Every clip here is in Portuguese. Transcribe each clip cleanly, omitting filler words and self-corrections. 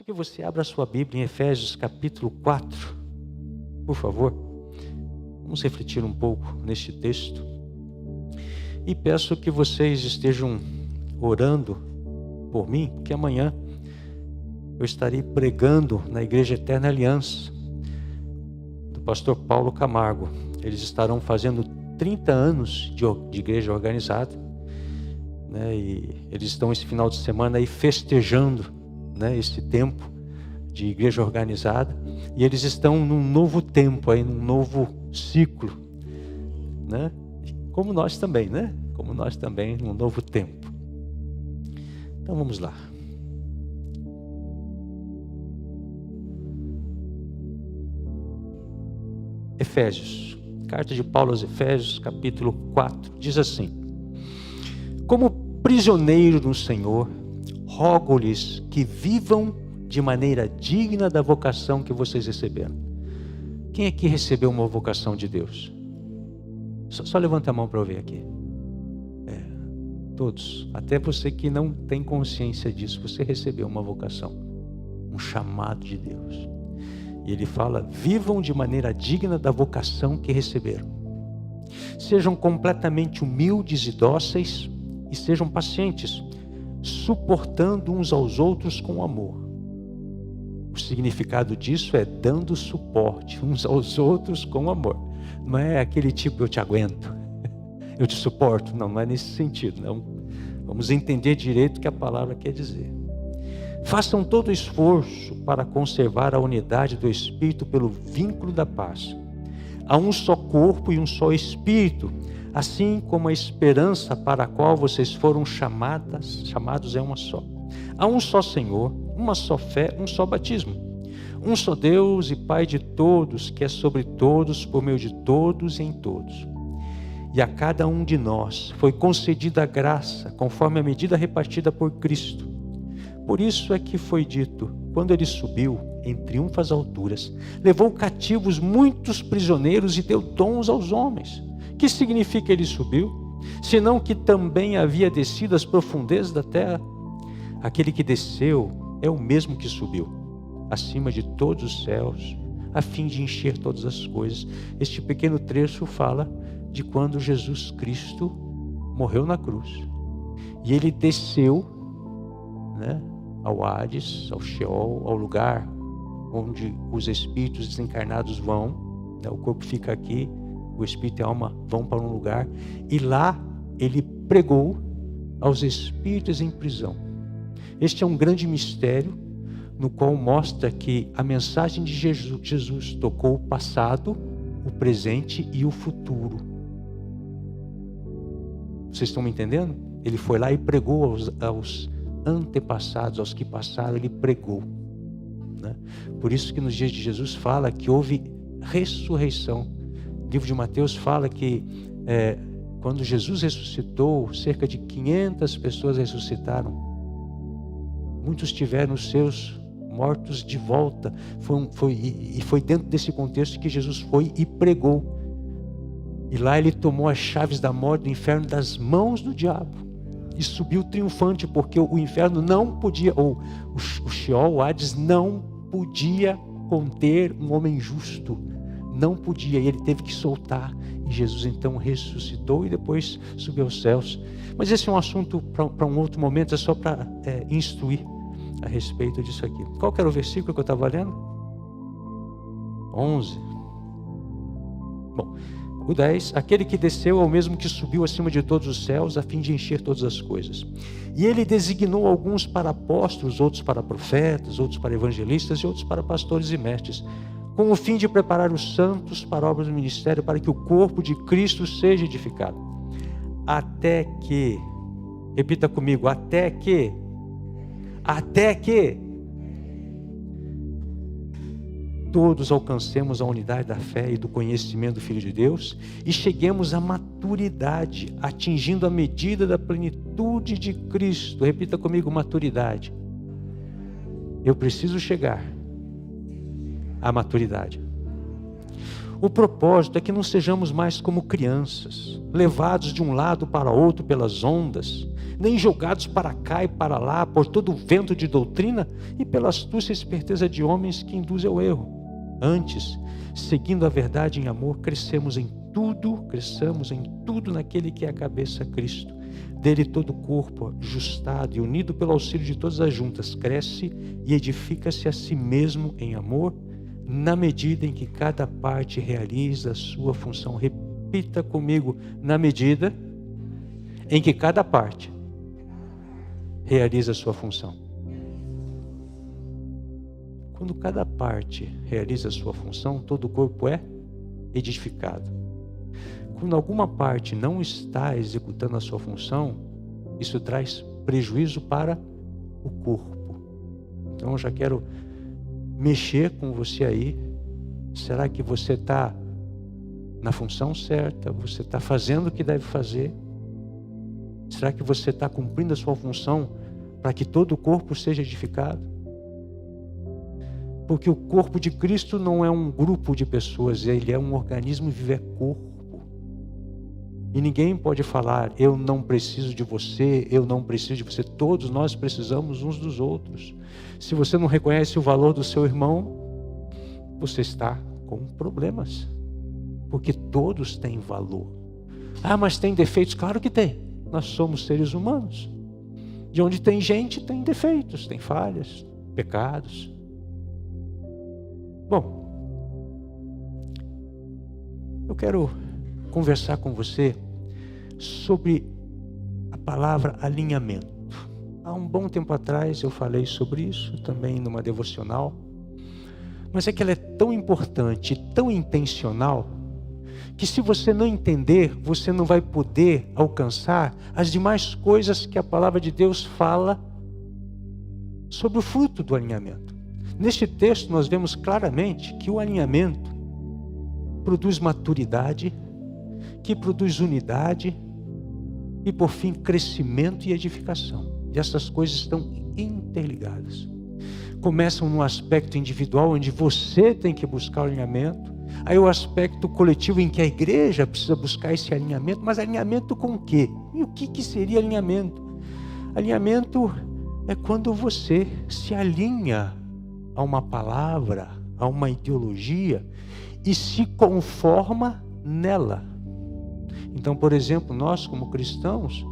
que você abra a sua Bíblia em Efésios capítulo 4, por favor. Vamos refletir um pouco neste texto. E peço que vocês estejam orando por mim, porque amanhã eu estarei pregando na Igreja Eterna Aliança, do pastor Paulo Camargo. Eles estarão fazendo 30 anos de igreja organizada, né? E eles estão esse final de semana aí festejando, né, esse tempo de igreja organizada. E eles estão num novo tempo, aí, num novo ciclo, né? Como nós também, né? Como nós também, num novo tempo. Então vamos lá. Efésios, carta de Paulo aos Efésios, capítulo 4, diz assim: como prisioneiro no Senhor, rogo-lhes que vivam de maneira digna da vocação que vocês receberam. Quem aqui recebeu uma vocação de Deus? Só levanta a mão para eu ver aqui. Todos, até você que não tem consciência disso, você recebeu uma vocação, um chamado de Deus. E ele fala: vivam de maneira digna da vocação que receberam. Sejam completamente humildes e dóceis e sejam pacientes, suportando uns aos outros com amor. O significado disso é dando suporte uns aos outros com amor. Não é aquele tipo eu te aguento, eu te suporto. Não é nesse sentido, não. Vamos entender direito o que a palavra quer dizer. Façam todo o esforço para conservar a unidade do Espírito pelo vínculo da paz. Há um só corpo e um só Espírito, assim como a esperança para a qual vocês foram chamados é uma só. Há um só Senhor, uma só fé, um só batismo. Um só Deus e Pai de todos, que é sobre todos, por meio de todos e em todos. E a cada um de nós foi concedida a graça, conforme a medida repartida por Cristo. Por isso é que foi dito: quando ele subiu em triunfo às alturas, levou cativos muitos prisioneiros e deu dons aos homens. Que significa ele subiu? Senão que também havia descido às profundezas da terra. Aquele que desceu é o mesmo que subiu acima de todos os céus, a fim de encher todas as coisas. Este pequeno trecho fala de quando Jesus Cristo morreu na cruz. E ele desceu, né, ao Hades, ao Sheol, ao lugar onde os espíritos desencarnados vão, né? O corpo fica aqui, o espírito e a alma vão para um lugar, e lá ele pregou aos espíritos em prisão. Este é um grande mistério, no qual mostra que a mensagem de Jesus tocou o passado, o presente e o futuro. Vocês estão me entendendo? Ele foi lá e pregou aos antepassados, aos que passaram, ele pregou, né? Por isso que nos dias de Jesus fala que houve ressurreição. O livro de Mateus fala que quando Jesus ressuscitou, cerca de 500 pessoas ressuscitaram. Muitos tiveram os seus mortos de volta. Foi dentro desse contexto que Jesus foi e pregou. E lá ele tomou as chaves da morte, do inferno, das mãos do diabo. E subiu triunfante, porque o inferno não podia, ou o Sheol, o Hades, não podia conter um homem justo. Não podia, e ele teve que soltar. E Jesus então ressuscitou e depois subiu aos céus. Mas esse é um assunto para um outro momento, é só para instruir a respeito disso aqui. Qual que era o versículo que eu estava lendo? 11. Bom, o 10. Aquele que desceu é o mesmo que subiu acima de todos os céus, a fim de encher todas as coisas. E ele designou alguns para apóstolos, outros para profetas, outros para evangelistas e outros para pastores e mestres, com o fim de preparar os santos para a obra do ministério, para que o corpo de Cristo seja edificado. Até que, repita comigo, até que todos alcancemos a unidade da fé e do conhecimento do Filho de Deus e cheguemos à maturidade, atingindo a medida da plenitude de Cristo. Repita comigo, maturidade. Eu preciso chegar à maturidade. O propósito é que não sejamos mais como crianças, levados de um lado para outro pelas ondas, nem jogados para cá e para lá por todo o vento de doutrina e pela astúcia e esperteza de homens que induzem ao erro. Antes, seguindo a verdade em amor, cresçamos em tudo naquele que é a cabeça, Cristo. Dele todo o corpo, ajustado e unido pelo auxílio de todas as juntas, cresce e edifica-se a si mesmo em amor, na medida em que cada parte realiza a sua função. Repita comigo: na medida em que cada parte realiza a sua função. Quando cada parte realiza a sua função, todo o corpo é edificado. Quando alguma parte não está executando a sua função, isso traz prejuízo para o corpo. Então eu já quero mexer com você aí. Será que você está na função certa? Você está fazendo o que deve fazer? Será que você está cumprindo a sua função para que todo o corpo seja edificado? Porque o corpo de Cristo não é um grupo de pessoas, ele é um organismo vivo, é corpo. E ninguém pode falar: eu não preciso de você, eu não preciso de você. Todos nós precisamos uns dos outros. Se você não reconhece o valor do seu irmão, você está com problemas. Porque todos têm valor. Ah, mas tem defeitos? Claro que tem. Nós somos seres humanos. De onde tem gente, tem defeitos, tem falhas, pecados. Bom, eu quero conversar com você sobre a palavra alinhamento. Há um bom tempo atrás eu falei sobre isso também numa devocional, mas é que ela é tão importante, tão intencional, que se você não entender, você não vai poder alcançar as demais coisas que a palavra de Deus fala sobre o fruto do alinhamento. Neste texto nós vemos claramente que o alinhamento produz maturidade, que produz unidade e, por fim, crescimento e edificação. E essas coisas estão interligadas. Começam no aspecto individual, onde você tem que buscar o alinhamento. Aí o aspecto coletivo, em que a igreja precisa buscar esse alinhamento. Mas alinhamento com o quê? E o que seria alinhamento? Alinhamento é quando você se alinha a uma palavra, a uma ideologia, e se conforma nela. Então, por exemplo, nós como cristãos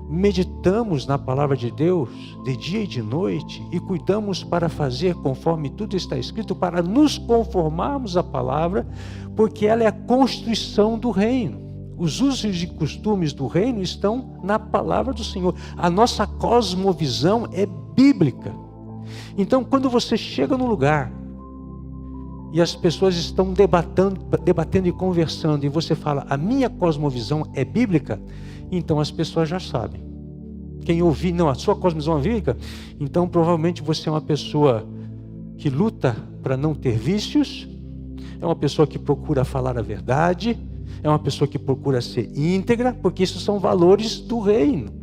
meditamos na palavra de Deus de dia e de noite e cuidamos para fazer conforme tudo está escrito, para nos conformarmos à palavra, porque ela é a constituição do reino. Os usos e costumes do reino estão na palavra do Senhor. A nossa cosmovisão é bíblica. Então, quando você chega no lugar e as pessoas estão debatendo e conversando, e você fala: a minha cosmovisão é bíblica, então as pessoas já sabem. Quem ouvir: não, a sua cosmovisão é bíblica, então provavelmente você é uma pessoa que luta para não ter vícios, é uma pessoa que procura falar a verdade, é uma pessoa que procura ser íntegra, porque isso são valores do reino.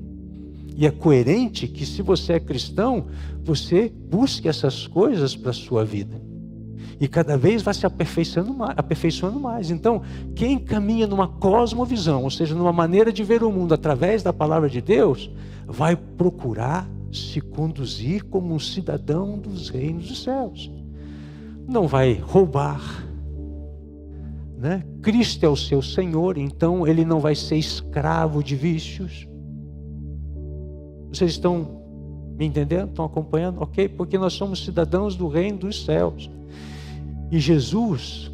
E é coerente que, se você é cristão, você busque essas coisas para a sua vida. E cada vez vai se aperfeiçoando mais. Então, quem caminha numa cosmovisão, ou seja, numa maneira de ver o mundo através da palavra de Deus, vai procurar se conduzir como um cidadão dos reinos dos céus. Não vai roubar, né? Cristo é o seu Senhor, então ele não vai ser escravo de vícios. Vocês estão me entendendo? Estão acompanhando? Ok? Porque nós somos cidadãos do reino dos céus. E Jesus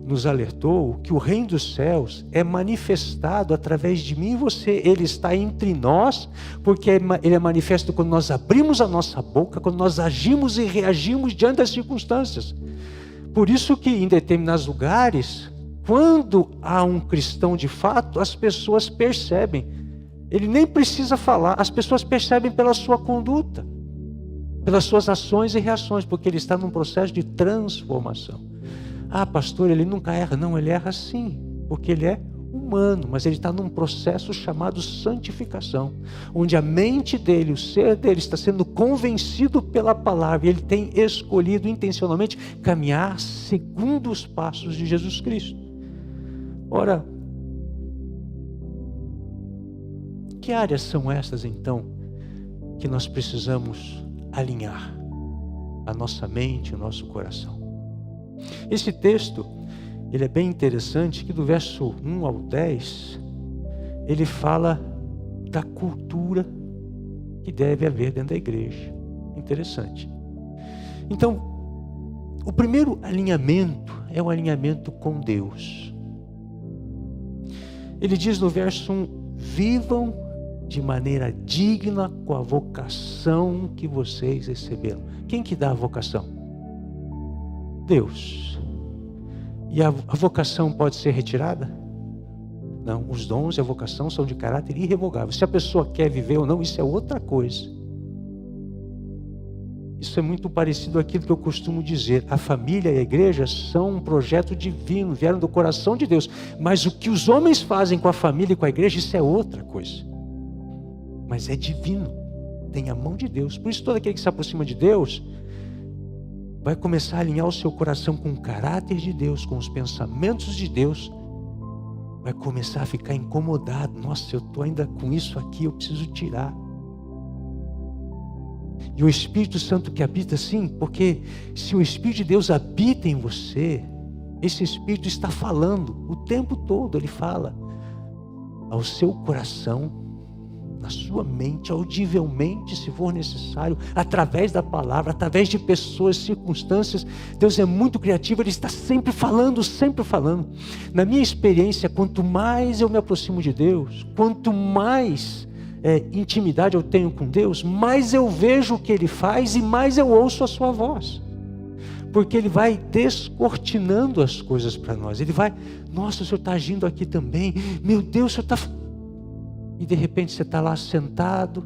nos alertou que o reino dos céus é manifestado através de mim e você. Ele está entre nós, porque ele é manifesto quando nós abrimos a nossa boca, quando nós agimos e reagimos diante das circunstâncias. Por isso que em determinados lugares, quando há um cristão de fato, as pessoas percebem. Ele nem precisa falar, as pessoas percebem pela sua conduta, pelas suas ações e reações, porque ele está num processo de transformação. Ah, pastor, ele nunca erra. Não, ele erra sim, porque ele é humano, mas ele está num processo chamado santificação, onde a mente dele, o ser dele está sendo convencido pela palavra, e ele tem escolhido intencionalmente caminhar segundo os passos de Jesus Cristo. Ora, que áreas são essas então que nós precisamos alinhar a nossa mente, o nosso coração? Esse texto, ele é bem interessante, que do verso 1 ao 10, ele fala da cultura que deve haver dentro da igreja. Interessante. Então, o primeiro alinhamento é o alinhamento com Deus. Ele diz no verso 1, vivam de maneira digna com a vocação que vocês receberam. Quem que dá a vocação? Deus. E a vocação pode ser retirada? Não, os dons e a vocação são de caráter irrevogável. Se a pessoa quer viver ou não, isso é outra coisa. Isso é muito parecido àquilo que eu costumo dizer. A família e a igreja são um projeto divino, vieram do coração de Deus. Mas o que os homens fazem com a família e com a igreja, isso é outra coisa. Mas é divino, tem a mão de Deus. Por isso todo aquele que se aproxima de Deus vai começar a alinhar o seu coração com o caráter de Deus, com os pensamentos de Deus. Vai começar a ficar incomodado. Nossa, eu estou ainda com isso aqui, eu preciso tirar. E o Espírito Santo que habita assim, porque se o Espírito de Deus habita em você, esse Espírito está falando o tempo todo, ele fala ao seu coração, na sua mente, audivelmente, se for necessário, através da palavra, através de pessoas, circunstâncias. Deus é muito criativo, ele está sempre falando, sempre falando. Na minha experiência, quanto mais eu me aproximo de Deus, quanto mais intimidade eu tenho com Deus, mais eu vejo o que ele faz e mais eu ouço a sua voz. Porque ele vai descortinando as coisas para nós. Ele vai, nossa, o Senhor está agindo aqui também. Meu Deus, o Senhor está... E de repente você está lá sentado,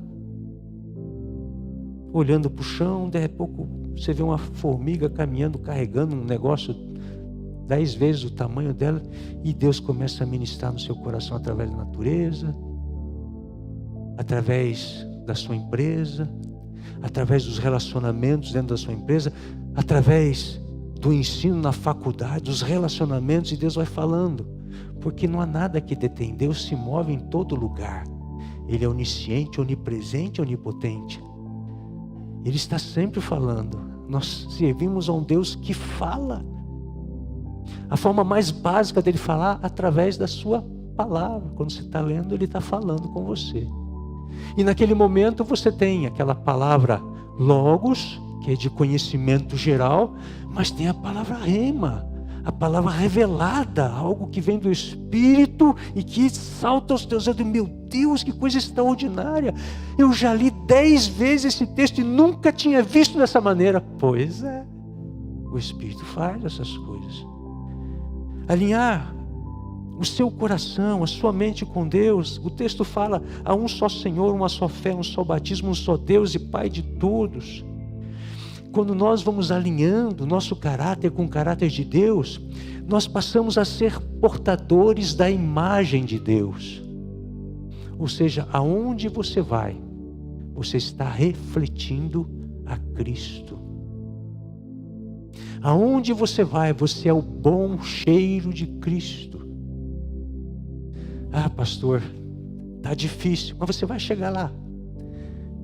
olhando para o chão, de repente você vê uma formiga caminhando, carregando um negócio 10 vezes o tamanho dela, e Deus começa a ministrar no seu coração através da natureza, através da sua empresa, através dos relacionamentos dentro da sua empresa, através do ensino na faculdade, dos relacionamentos, e Deus vai falando. Porque não há nada que detém. Deus se move em todo lugar. Ele é onisciente, onipresente, onipotente. Ele está sempre falando. Nós servimos a um Deus que fala. A forma mais básica dele falar, através da sua palavra. Quando você está lendo, ele está falando com você. E naquele momento você tem aquela palavra logos, que é de conhecimento geral, mas tem a palavra rema, a palavra revelada, algo que vem do Espírito e que salta aos teus olhos. Meu Deus, que coisa extraordinária! Eu já li 10 vezes esse texto e nunca tinha visto dessa maneira. Pois é, o Espírito faz essas coisas. Alinhar o seu coração, a sua mente com Deus. O texto fala, há um só Senhor, uma só fé, um só batismo, um só Deus e Pai de todos. Quando nós vamos alinhando nosso caráter com o caráter de Deus, nós passamos a ser portadores da imagem de Deus. Ou seja, aonde você vai, você está refletindo a Cristo. Aonde você vai, você é o bom cheiro de Cristo. Ah, pastor, está difícil, mas você vai chegar lá.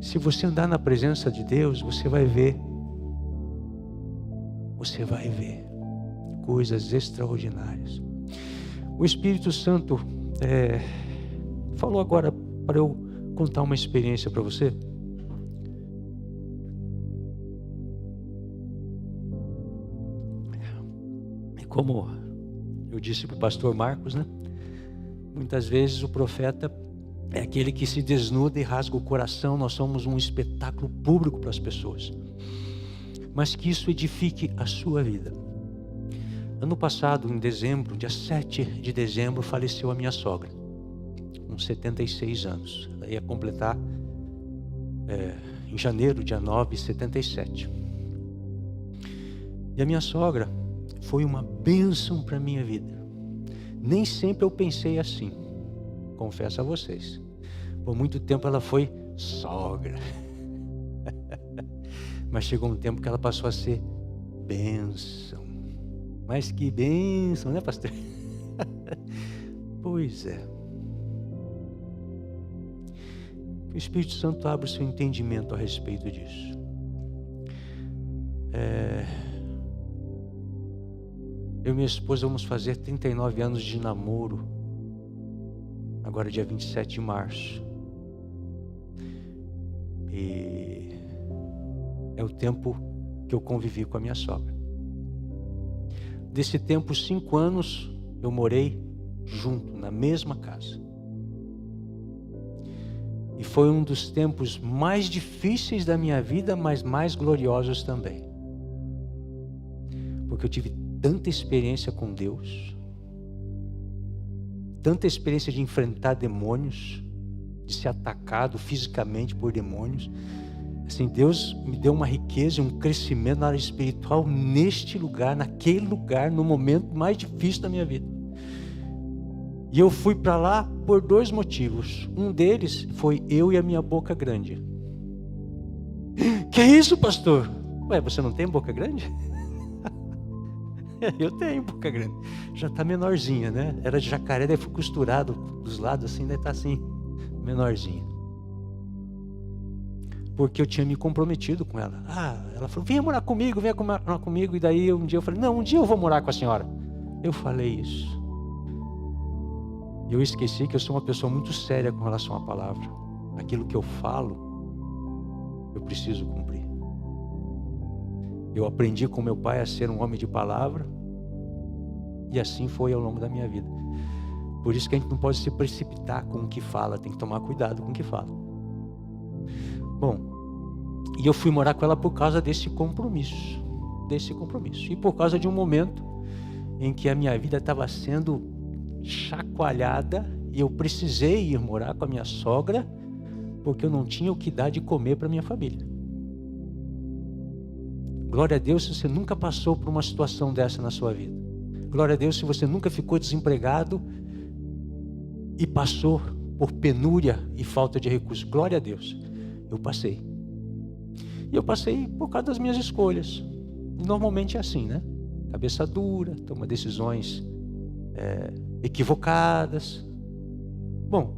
Se você andar na presença de Deus, você vai ver coisas extraordinárias. O Espírito Santo falou agora para eu contar uma experiência para você. E como eu disse para o pastor Marcos, né? Muitas vezes o profeta é aquele que se desnuda e rasga o coração. Nós somos um espetáculo público para as pessoas. Mas que isso edifique a sua vida. Ano passado, em dezembro, dia 7 de dezembro, faleceu a minha sogra, com 76 anos. Ela ia completar em janeiro, dia 9, 77. E a minha sogra foi uma bênção para a minha vida. Nem sempre eu pensei assim, confesso a vocês. Por muito tempo ela foi sogra. Mas chegou um tempo que ela passou a ser bênção. Mas que bênção, né, pastor? Pois é. Que o Espírito Santo abra o seu entendimento a respeito disso. Eu e minha esposa vamos fazer 39 anos de namoro, agora dia 27 de março. E é o tempo que eu convivi com a minha sogra. Desse tempo, 5 anos, eu morei junto, na mesma casa. E foi um dos tempos mais difíceis da minha vida, mas mais gloriosos também. Porque eu tive tanta experiência com Deus, tanta experiência de enfrentar demônios, de ser atacado fisicamente por demônios. Assim, Deus me deu uma riqueza e um crescimento na área espiritual neste lugar, naquele lugar, no momento mais difícil da minha vida. E eu fui para lá por 2 motivos. Um deles foi eu e a minha boca grande. Que é isso, pastor? Ué, você não tem boca grande? Eu tenho boca grande. Já está menorzinha, né? Era de jacaré, daí foi costurado dos lados assim, daí está assim, menorzinha. Porque eu tinha me comprometido com ela. Ela falou, venha morar comigo, venha morar comigo. E daí um dia eu falei, não, um dia eu vou morar com a senhora. Eu falei isso. E eu esqueci que eu sou uma pessoa muito séria com relação à palavra. Aquilo que eu falo, eu preciso cumprir. Eu aprendi com meu pai a ser um homem de palavra. E assim foi ao longo da minha vida. Por isso que a gente não pode se precipitar com o que fala. Tem que tomar cuidado com o que fala. Bom, e eu fui morar com ela por causa desse compromisso. E por causa de um momento em que a minha vida estava sendo chacoalhada e eu precisei ir morar com a minha sogra porque eu não tinha o que dar de comer para minha família. Glória a Deus se você nunca passou por uma situação dessa na sua vida. Glória a Deus se você nunca ficou desempregado e passou por penúria e falta de recursos. Glória a Deus. Eu passei. E eu passei por causa das minhas escolhas. E normalmente é assim, né? Cabeça dura, toma decisões equivocadas. Bom,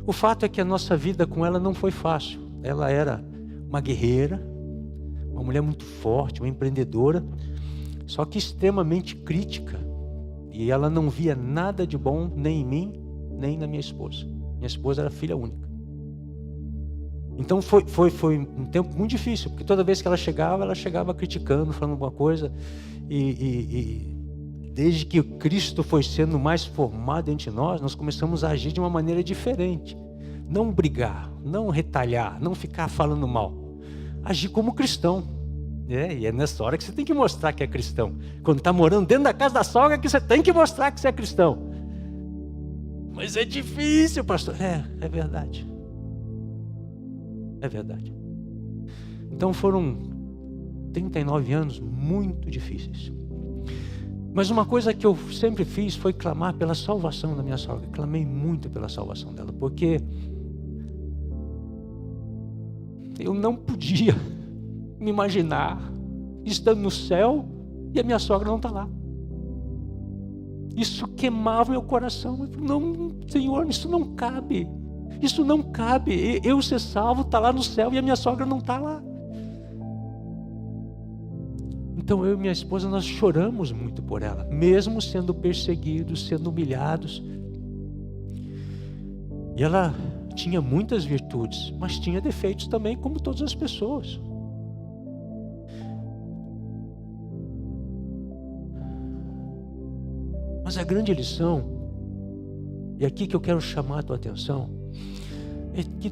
o fato é que a nossa vida com ela não foi fácil. Ela era uma guerreira, uma mulher muito forte, uma empreendedora, só que extremamente crítica. E ela não via nada de bom nem em mim, nem na minha esposa. Minha esposa era filha única. Então foi um tempo muito difícil, porque toda vez que ela chegava criticando, falando alguma coisa. E desde que Cristo foi sendo mais formado entre nós começamos a agir de uma maneira diferente. Não brigar, não retalhar, não ficar falando mal. Agir como cristão. E é nessa hora que você tem que mostrar que é cristão. Quando está morando dentro da casa da sogra, que você tem que mostrar que você é cristão. Mas é difícil, pastor. É verdade. É verdade. Então foram 39 anos muito difíceis. Mas uma coisa que eu sempre fiz foi clamar pela salvação da minha sogra. Clamei muito pela salvação dela, porque eu não podia me imaginar estando no céu e a minha sogra não está lá. Isso queimava meu coração. Eu falei, não, Senhor, isso não cabe. Isso não cabe. Eu ser salvo, está lá no céu e a minha sogra não está lá. Então eu e minha esposa, nós choramos muito por ela, mesmo sendo perseguidos, sendo humilhados. E ela tinha muitas virtudes, mas tinha defeitos também, como todas as pessoas. Mas a grande lição, e aqui que eu quero chamar a tua atenção, é que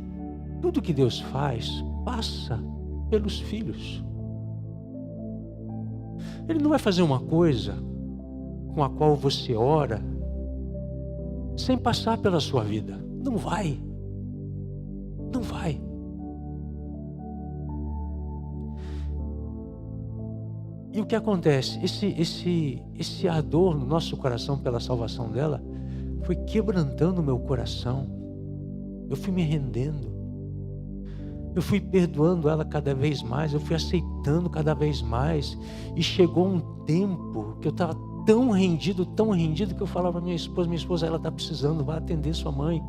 tudo que Deus faz passa pelos filhos. Ele não vai fazer uma coisa com a qual você ora sem passar pela sua vida. Não vai. Não vai. E o que acontece? Esse ardor no nosso coração pela salvação dela foi quebrantando o meu coração. Eu fui me rendendo. Eu fui perdoando ela cada vez mais, eu fui aceitando cada vez mais. E chegou um tempo que eu estava tão rendido, que eu falava para minha esposa, ela está precisando, vai atender sua mãe.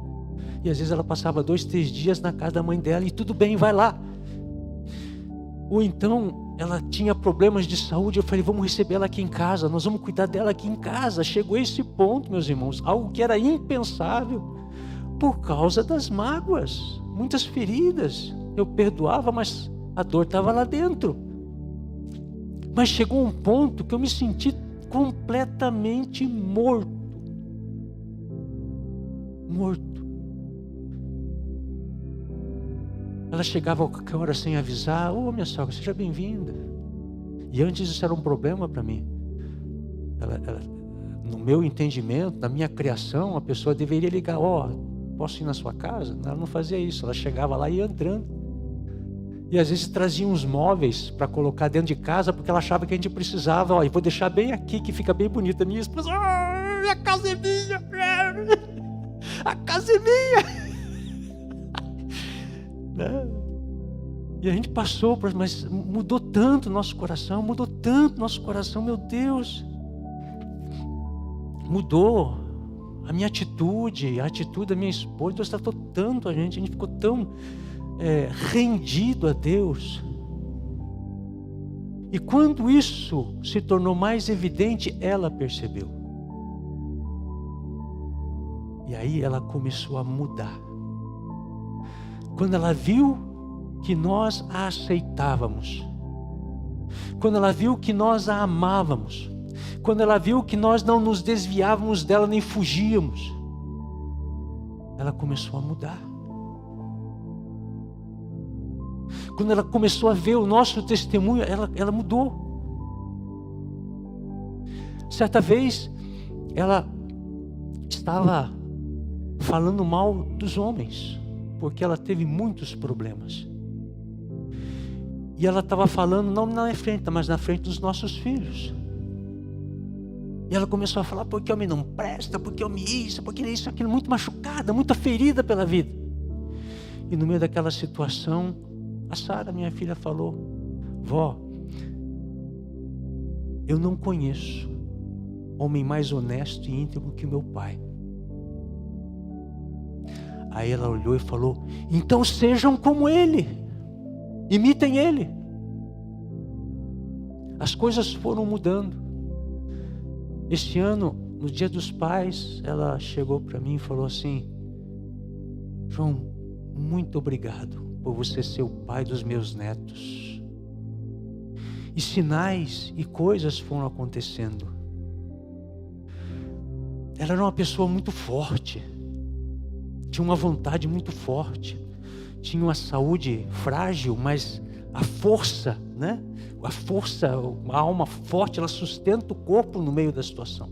E às vezes ela passava 2, 3 dias na casa da mãe dela, e tudo bem, vai lá. Ou então, ela tinha problemas de saúde, eu falei, vamos receber ela aqui em casa, nós vamos cuidar dela aqui em casa. Chegou a esse ponto, meus irmãos, algo que era impensável, por causa das mágoas, muitas feridas. Eu perdoava, mas a dor estava lá dentro. Mas chegou um ponto que eu me senti completamente morto. Ela chegava a qualquer hora sem avisar, minha sogra, seja bem-vinda. E antes isso era um problema para mim. No meu entendimento, na minha criação, a pessoa deveria ligar, posso ir na sua casa? Ela não fazia isso, ela chegava lá e ia entrando. E às vezes trazia uns móveis para colocar dentro de casa, porque ela achava que a gente precisava, vou deixar bem aqui, que fica bem bonita. Minha esposa, a casa é minha, a casa é minha. E a gente passou, mas mudou tanto o nosso coração, meu Deus. Mudou a minha atitude, a atitude da minha esposa. Deus tratou tanto a gente ficou tão rendido a Deus. E quando isso se tornou mais evidente, ela percebeu. E aí ela começou a mudar. Quando ela viu que nós a aceitávamos, quando ela viu que nós a amávamos, quando ela viu que nós não nos desviávamos dela nem fugíamos, ela começou a mudar. Quando ela começou a ver o nosso testemunho, ela mudou. Certa vez, ela estava falando mal dos homens, porque ela teve muitos problemas. E ela estava falando, não na frente, mas na frente dos nossos filhos. E ela começou a falar, porque homem não presta, porque homem isso, porque isso, aquilo, muito machucada, muito ferida pela vida. E no meio daquela situação, a Sara, minha filha, falou, vó, eu não conheço homem mais honesto e íntegro que meu pai. Aí ela olhou e falou, então sejam como ele, imitem ele. As coisas foram mudando. Este ano, no Dia dos Pais, ela chegou para mim e falou assim, João, muito obrigado por você ser o pai dos meus netos. E sinais e coisas foram acontecendo. Ela era uma pessoa muito forte, tinha uma vontade muito forte, tinha uma saúde frágil, mas a força, a alma forte, ela sustenta o corpo no meio da situação.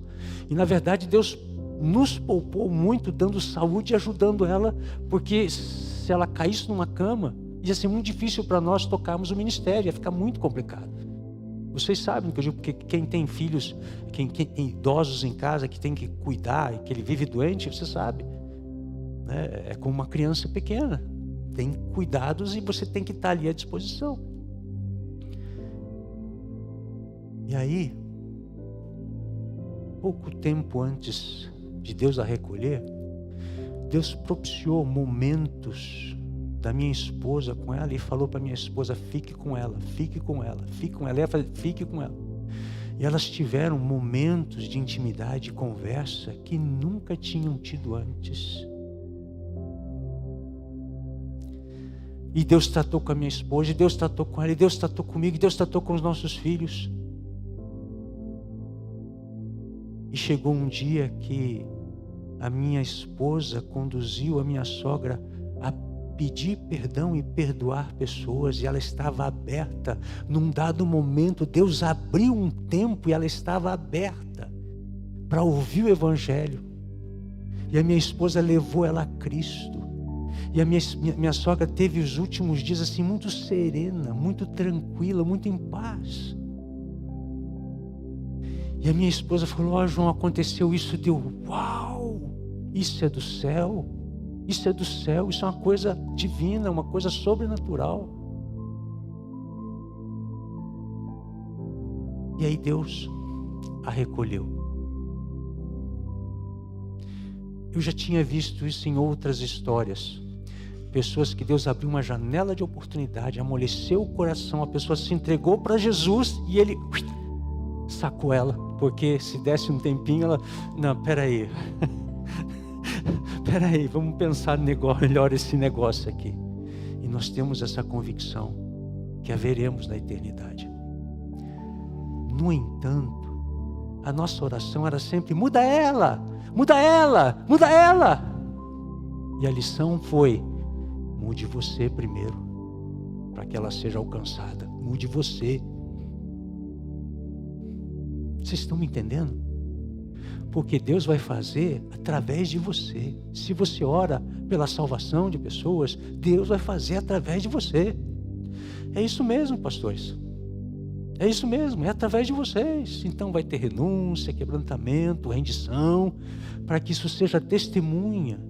E na verdade Deus nos poupou muito, dando saúde e ajudando ela, porque se ela caísse numa cama, ia ser muito difícil para nós tocarmos o ministério, ia ficar muito complicado. Vocês sabem que eu digo, porque quem tem filhos, quem tem idosos em casa, que tem que cuidar, e que ele vive doente, você sabe, né? É como uma criança pequena, tem cuidados e você tem que estar ali à disposição. E aí, pouco tempo antes de Deus a recolher, Deus propiciou momentos da minha esposa com ela e falou para minha esposa, fique com ela, fique com ela, fique com ela. Ela falou, fique com ela. E elas tiveram momentos de intimidade e conversa que nunca tinham tido antes. E Deus tratou com a minha esposa, e Deus tratou com ela, e Deus tratou comigo, e Deus tratou com os nossos filhos. E chegou um dia que a minha esposa conduziu a minha sogra a pedir perdão e perdoar pessoas, e ela estava aberta. Num dado momento, Deus abriu um tempo e ela estava aberta para ouvir o Evangelho. E a minha esposa levou ela a Cristo. E a minha sogra teve os últimos dias assim muito serena, muito tranquila, muito em paz. E a minha esposa falou, João, aconteceu isso, deu, uau, isso é do céu, isso é do céu, isso é uma coisa divina, uma coisa sobrenatural. E aí Deus a recolheu. Eu já tinha visto isso em outras histórias. Pessoas que Deus abriu uma janela de oportunidade, amoleceu o coração, a pessoa se entregou para Jesus e Ele sacou ela, porque se desse um tempinho, ela... Não, peraí, vamos pensar melhor esse negócio aqui. E nós temos essa convicção que a veremos na eternidade. No entanto, a nossa oração era sempre: muda ela, muda ela, muda ela. E a lição foi: mude você primeiro, para que ela seja alcançada. Mude você. Vocês estão me entendendo? Porque Deus vai fazer através de você. Se você ora pela salvação de pessoas, Deus vai fazer através de você. É isso mesmo, pastores. É isso mesmo, é através de vocês. Então vai ter renúncia, quebrantamento, rendição, para que isso seja testemunha.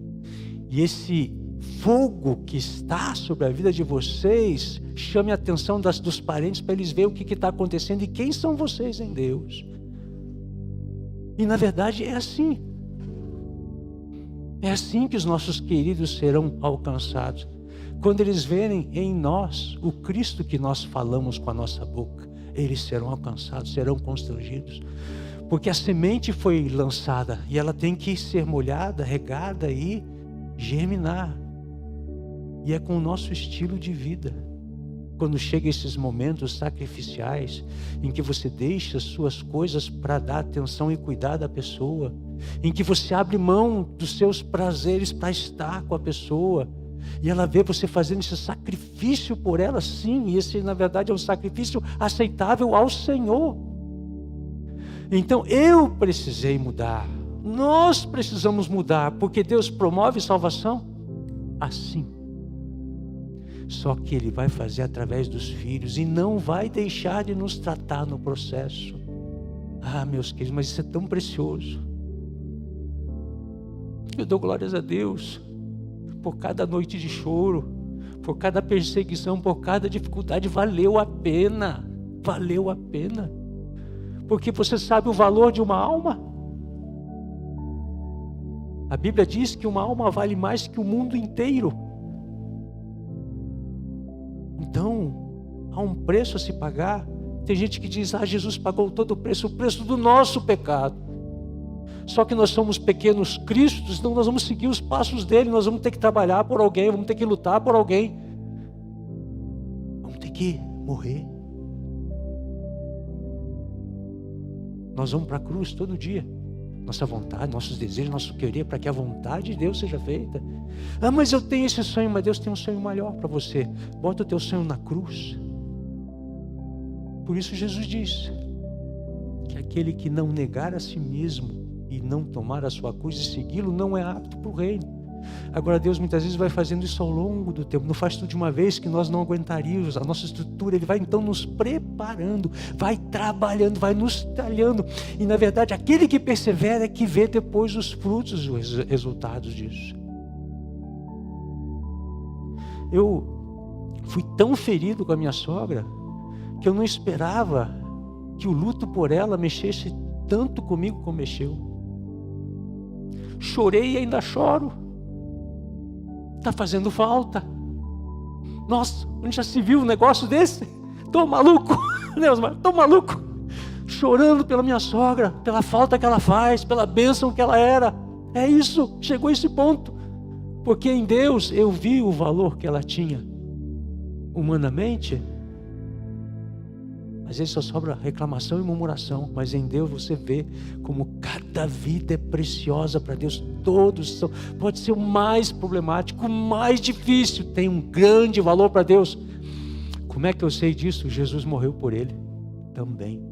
E esse fogo que está sobre a vida de vocês chame a atenção dos parentes, para eles verem o que está acontecendo e quem são vocês em Deus. E na verdade é assim. É assim que os nossos queridos serão alcançados. Quando eles verem em nós o Cristo que nós falamos com a nossa boca, eles serão alcançados, serão constrangidos. Porque a semente foi lançada e ela tem que ser molhada, regada e germinar. E é com o nosso estilo de vida. Quando chegam esses momentos sacrificiais, em que você deixa as suas coisas para dar atenção e cuidar da pessoa, em que você abre mão dos seus prazeres para estar com a pessoa, e ela vê você fazendo esse sacrifício por ela, sim, e esse na verdade é um sacrifício aceitável ao Senhor. Então eu precisei mudar, nós precisamos mudar, porque Deus promove salvação assim. Só que Ele vai fazer através dos filhos e não vai deixar de nos tratar no processo. Ah, meus queridos, mas isso é tão precioso. Eu dou glórias a Deus por cada noite de choro, por cada perseguição, por cada dificuldade. Valeu a pena, valeu a pena. Porque você sabe o valor de uma alma? A Bíblia diz que uma alma vale mais que o mundo inteiro. Então, há um preço a se pagar. Tem gente que diz: Jesus pagou todo o preço do nosso pecado. Só que nós somos pequenos cristos, então nós vamos seguir os passos dele, nós vamos ter que trabalhar por alguém, vamos ter que lutar por alguém. Vamos ter que morrer. Nós vamos para a cruz todo dia. Nossa vontade, nossos desejos, nosso querer, para que a vontade de Deus seja feita. Ah, mas eu tenho esse sonho, mas Deus tem um sonho maior para você. Bota o teu sonho na cruz. Por isso Jesus diz que aquele que não negar a si mesmo e não tomar a sua cruz e segui-lo não é apto para o reino. Agora Deus muitas vezes vai fazendo isso ao longo do tempo, não faz tudo de uma vez que nós não aguentaríamos. A nossa estrutura, Ele vai então nos preparando, vai trabalhando, vai nos talhando, e na verdade aquele que persevera é que vê depois os frutos, os resultados disso. Eu fui tão ferido com a minha sogra que eu não esperava que o luto por ela mexesse tanto comigo como mexeu. Chorei e ainda choro. Está fazendo falta. Nossa, onde já se viu um negócio desse? Tô maluco, Deus, tô maluco. Chorando pela minha sogra, pela falta que ela faz, pela bênção que ela era. É isso, chegou a esse ponto. Porque em Deus eu vi o valor que ela tinha. Humanamente, às vezes só sobra reclamação e murmuração, mas em Deus você vê como cada vida é preciosa para Deus. Todos são, pode ser o mais problemático, o mais difícil, tem um grande valor para Deus. Como é que eu sei disso? Jesus morreu por ele também.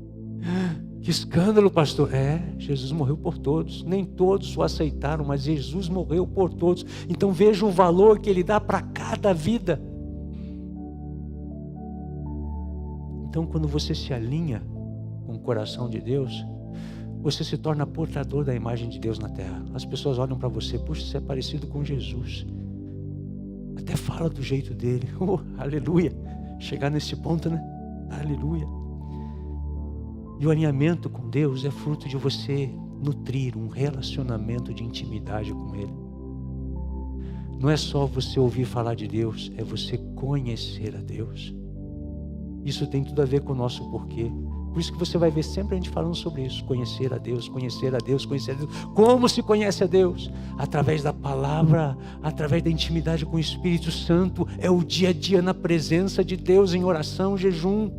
Que escândalo, pastor. Jesus morreu por todos. Nem todos o aceitaram, mas Jesus morreu por todos. Então veja o valor que Ele dá para cada vida. Então, quando você se alinha com o coração de Deus, você se torna portador da imagem de Deus na terra. As pessoas olham para você: puxa, você é parecido com Jesus. Até fala do jeito dele. Oh, aleluia. Chegar nesse ponto, né? Aleluia. E o alinhamento com Deus é fruto de você nutrir um relacionamento de intimidade com Ele. Não é só você ouvir falar de Deus, é você conhecer a Deus. Isso tem tudo a ver com o nosso porquê. Por isso que você vai ver sempre a gente falando sobre isso. Conhecer a Deus, conhecer a Deus, conhecer a Deus. Como se conhece a Deus? Através da palavra, através da intimidade com o Espírito Santo. É o dia a dia na presença de Deus, em oração, jejum.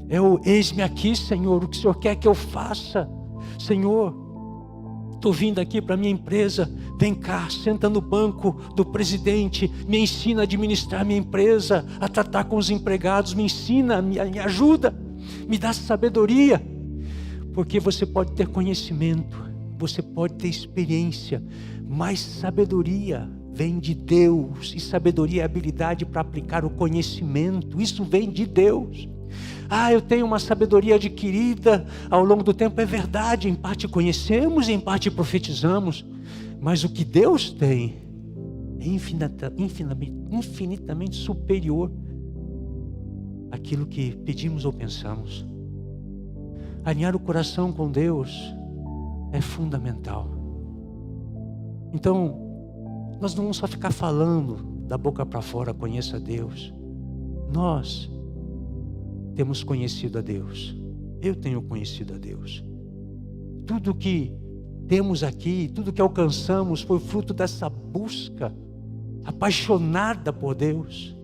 É o eis-me aqui, Senhor, o que o Senhor quer que eu faça? Senhor, estou vindo aqui para a minha empresa. Vem cá, senta no banco do presidente, me ensina a administrar minha empresa, a tratar com os empregados, me ensina, me ajuda. Me dá sabedoria, porque você pode ter conhecimento, você pode ter experiência, mas sabedoria vem de Deus, e sabedoria é habilidade para aplicar o conhecimento, isso vem de Deus. Eu tenho uma sabedoria adquirida ao longo do tempo, é verdade, em parte conhecemos e em parte profetizamos, mas o que Deus tem é infinitamente superior àquilo que pedimos ou pensamos. Alinhar o coração com Deus é fundamental. Então, nós não vamos só ficar falando da boca para fora, conheça a Deus. Nós temos conhecido a Deus. Eu tenho conhecido a Deus. Tudo que temos aqui, tudo que alcançamos foi fruto dessa busca apaixonada por Deus.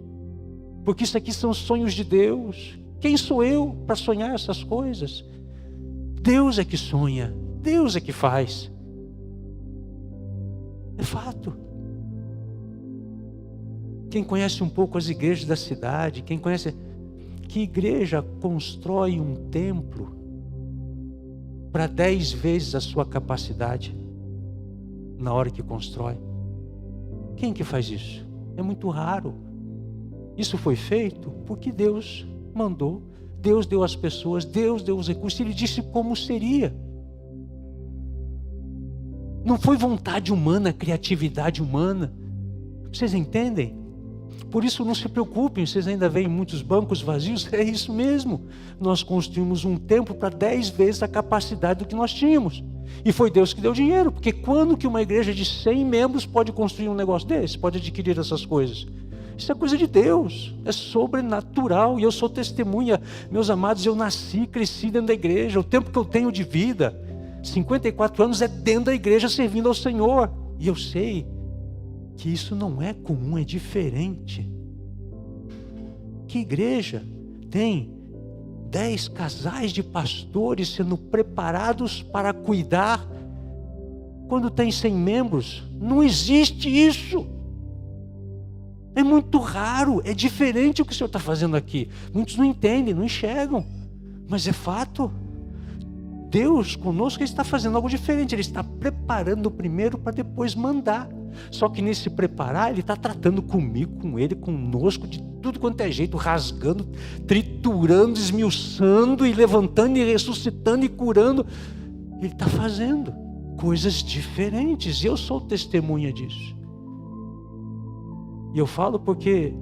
Porque isso aqui são sonhos de Deus. Quem sou eu para sonhar essas coisas? Deus é que sonha, Deus é que faz. É fato. Quem conhece um pouco as igrejas da cidade, quem conhece... Que igreja constrói um templo para 10 vezes a sua capacidade na hora que constrói? Quem que faz isso? É muito raro. Isso foi feito porque Deus mandou, Deus deu as pessoas, Deus deu os recursos, Ele disse como seria. Não foi vontade humana, criatividade humana. Vocês entendem? Por isso não se preocupem, vocês ainda veem muitos bancos vazios, é isso mesmo. Nós construímos um templo para 10 vezes a capacidade do que nós tínhamos. E foi Deus que deu dinheiro, porque quando que uma igreja de 100 membros pode construir um negócio desse? Pode adquirir essas coisas? Isso é coisa de Deus, é sobrenatural. E eu sou testemunha, meus amados, eu nasci, cresci dentro da igreja. O tempo que eu tenho de vida, 54 anos, é dentro da igreja servindo ao Senhor. E eu sei que isso não é comum, é diferente. Que igreja tem 10 casais de pastores sendo preparados para cuidar quando tem 100 membros? Não existe isso. É muito raro, é diferente o que o Senhor está fazendo aqui. Muitos não entendem, não enxergam, mas é fato. Deus conosco, Ele está fazendo algo diferente. Ele está preparando primeiro para depois mandar. Só que nesse preparar, Ele está tratando comigo, com Ele, conosco, de tudo quanto é jeito, rasgando, triturando, esmiuçando e levantando e ressuscitando e curando. Ele está fazendo coisas diferentes. E eu sou testemunha disso. E eu falo porque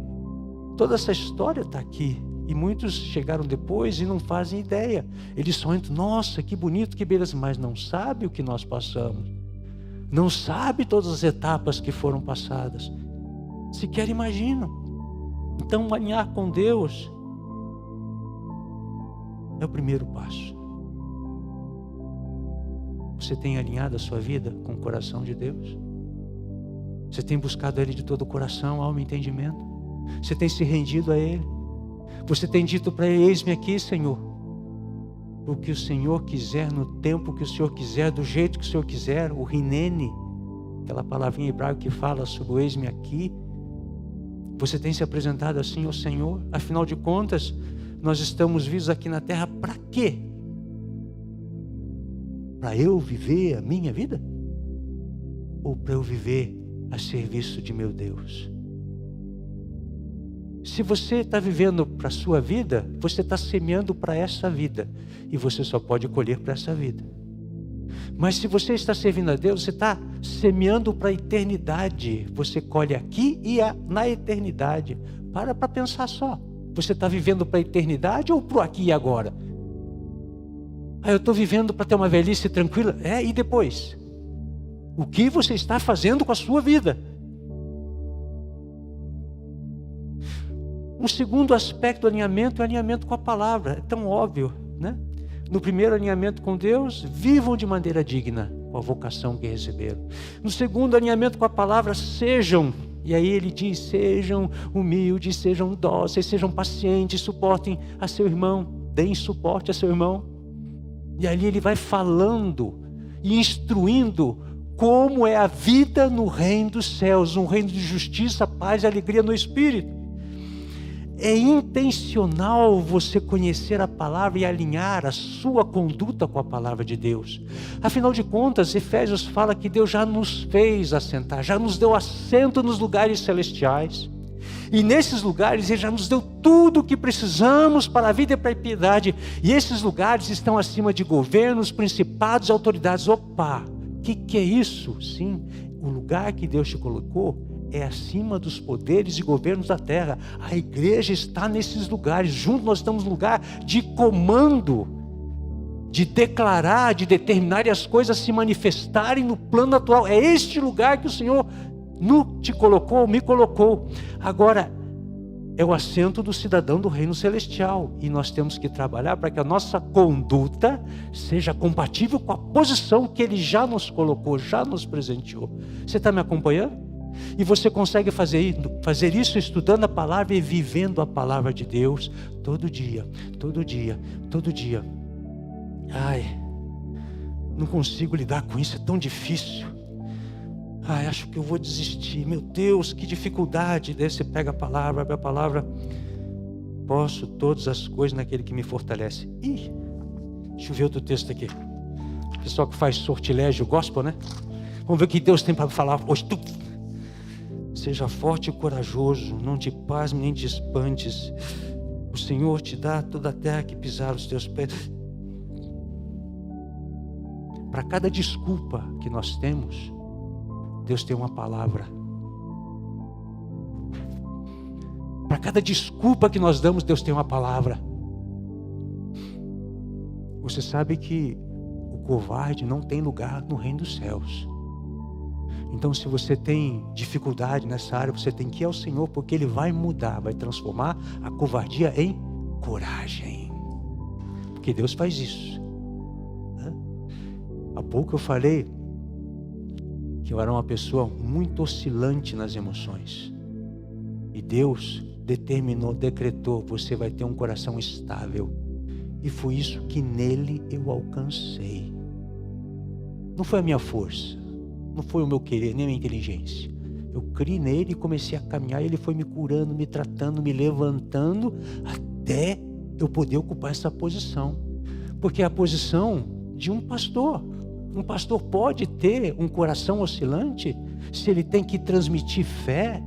toda essa história está aqui. E muitos chegaram depois e não fazem ideia. Eles só entram, nossa, que bonito, que beleza, mas não sabe o que nós passamos. Não sabe todas as etapas que foram passadas. Sequer imaginam. Então, alinhar com Deus é o primeiro passo. Você tem alinhado a sua vida com o coração de Deus? Você tem buscado Ele de todo o coração, alma e entendimento? Você tem se rendido a Ele? Você tem dito para Ele, eis-me aqui, Senhor. O que o Senhor quiser, no tempo que o Senhor quiser, do jeito que o Senhor quiser, o rinene, aquela palavrinha hebraica que fala sobre o eis-me aqui. Você tem se apresentado assim ao Senhor? Afinal de contas, nós estamos vivos aqui na terra para quê? Para eu viver a minha vida? Ou para eu viver a serviço de meu Deus? Se você está vivendo para a sua vida, você está semeando para essa vida. E você só pode colher para essa vida. Mas se você está servindo a Deus, você está semeando para a eternidade. Você colhe aqui e na eternidade. Para pensar só. Você está vivendo para a eternidade ou para o aqui e agora? Eu estou vivendo para ter uma velhice tranquila. E depois? O que você está fazendo com a sua vida? Um segundo aspecto do alinhamento é o alinhamento com a palavra. É tão óbvio, né? No primeiro, alinhamento com Deus, vivam de maneira digna com a vocação que receberam. No segundo, alinhamento com a palavra, sejam, e aí ele diz, sejam humildes, sejam dóceis, sejam pacientes, suportem a seu irmão, deem suporte a seu irmão. E ali ele vai falando e instruindo como é a vida no reino dos céus, um reino de justiça, paz e alegria no Espírito. É intencional você conhecer a palavra e alinhar a sua conduta com a palavra de Deus. Afinal de contas, Efésios fala que Deus já nos fez assentar, já nos deu assento nos lugares celestiais. E nesses lugares Ele já nos deu tudo o que precisamos para a vida e para a piedade. E esses lugares estão acima de governos, principados e autoridades. Opa, o que é isso? Sim, o lugar que Deus te colocou é acima dos poderes e governos da terra. A igreja está nesses lugares. Juntos nós estamos no lugar de comando, de declarar, de determinar e as coisas se manifestarem no plano natural. É este lugar que o Senhor te colocou, me colocou. Agora, é o assento do cidadão do reino celestial. E nós temos que trabalhar para que a nossa conduta seja compatível com a posição que Ele já nos colocou, já nos presenteou. Você está me acompanhando? E você consegue fazer isso estudando a palavra e vivendo a palavra de Deus todo dia, todo dia, todo dia. Não consigo lidar com isso, é tão difícil. Acho que eu vou desistir. Meu Deus, que dificuldade. Daí você pega a palavra, abre a palavra. Posso todas as coisas naquele que me fortalece. Deixa eu ver outro texto aqui. O pessoal que faz sortilégio gospel, né? Vamos ver o que Deus tem para falar hoje. Seja forte e corajoso, não te pasme nem te espantes. O Senhor te dá toda a terra que pisar os teus pés. Para cada desculpa que nós temos, Deus tem uma palavra. Para cada desculpa que nós damos, Deus tem uma palavra. Você sabe que o covarde não tem lugar no reino dos céus. Então, se você tem dificuldade nessa área, você tem que ir ao Senhor, porque Ele vai mudar, vai transformar a covardia em coragem. Porque Deus faz isso. Há pouco eu falei que eu era uma pessoa muito oscilante nas emoções. E Deus decretou, você vai ter um coração estável. E foi isso que nele eu alcancei. Não foi a minha força, não foi o meu querer, nem a minha inteligência. Eu criei nele e comecei a caminhar. Ele foi me curando, me tratando, me levantando, até eu poder ocupar essa posição. Porque é a posição de um pastor. Um pastor pode ter um coração oscilante se ele tem que transmitir fé,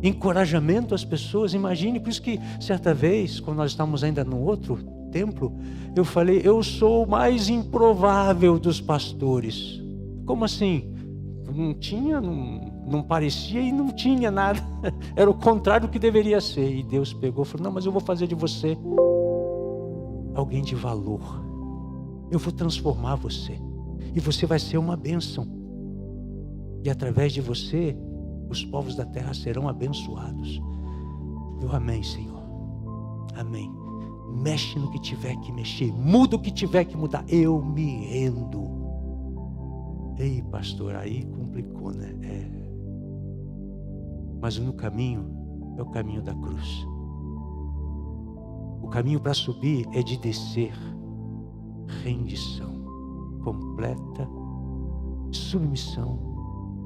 encorajamento às pessoas. Imagine, por isso que certa vez, quando nós estávamos ainda no outro templo, eu falei, eu sou o mais improvável dos pastores. Como assim? Não parecia e não tinha nada. Era o contrário do que deveria ser. E Deus pegou e falou, não, mas eu vou fazer de você alguém de valor. Eu vou transformar você. E você vai ser uma bênção. E através de você, os povos da terra serão abençoados. Amém, Senhor. Amém. Mexe no que tiver que mexer. Muda o que tiver que mudar. Eu me rendo. Ei, pastor, aí complicou, né? Mas o meu caminho é o caminho da cruz. O caminho para subir é de descer. Rendição. Completa submissão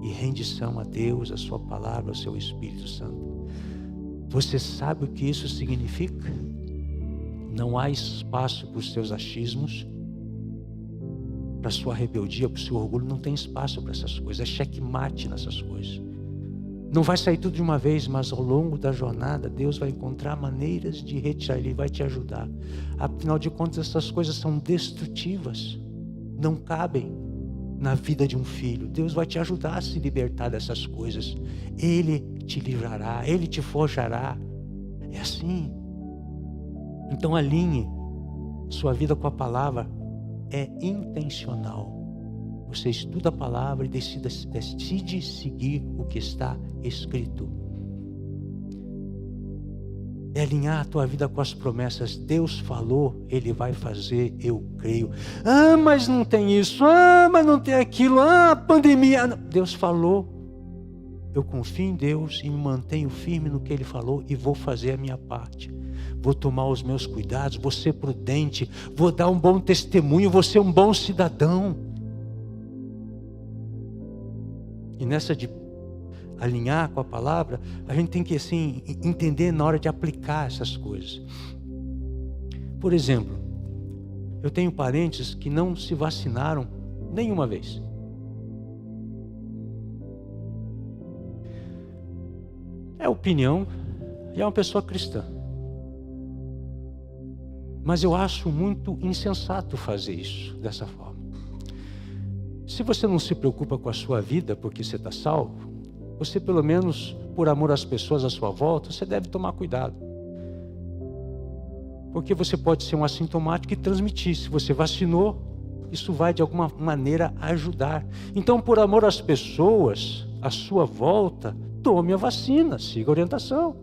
e rendição a Deus, a sua palavra, ao seu Espírito Santo. Você sabe o que isso significa? Não há espaço para os seus achismos, para a sua rebeldia, para o seu orgulho. Não tem espaço para essas coisas. É checkmate nessas coisas. Não vai sair tudo de uma vez, mas ao longo da jornada Deus vai encontrar maneiras de retirar. Ele vai te ajudar. Afinal de contas, essas coisas são destrutivas. Não cabem na vida de um filho. Deus vai te ajudar a se libertar dessas coisas. Ele te livrará, Ele te forjará. É assim. Então alinhe sua vida com a palavra é intencional. Você estuda a palavra e decide seguir o que está escrito. É alinhar a tua vida com as promessas. Deus falou, Ele vai fazer, eu creio. Ah, mas não tem isso. Ah, mas não tem aquilo. Ah, pandemia. Deus falou. Eu confio em Deus e me mantenho firme no que Ele falou e vou fazer a minha parte. Vou tomar os meus cuidados, vou ser prudente, vou dar um bom testemunho, vou ser um bom cidadão. E nessa de alinhar com a palavra, a gente tem que assim entender na hora de aplicar essas coisas. Por exemplo, eu tenho parentes que não se vacinaram nenhuma vez. É opinião e é uma pessoa cristã. Mas eu acho muito insensato fazer isso dessa forma. Se você não se preocupa com a sua vida porque você está salvo, você pelo menos, por amor às pessoas à sua volta, você deve tomar cuidado. Porque você pode ser um assintomático e transmitir. Se você vacinou, isso vai de alguma maneira ajudar. Então, por amor às pessoas à sua volta, tome a vacina, siga a orientação.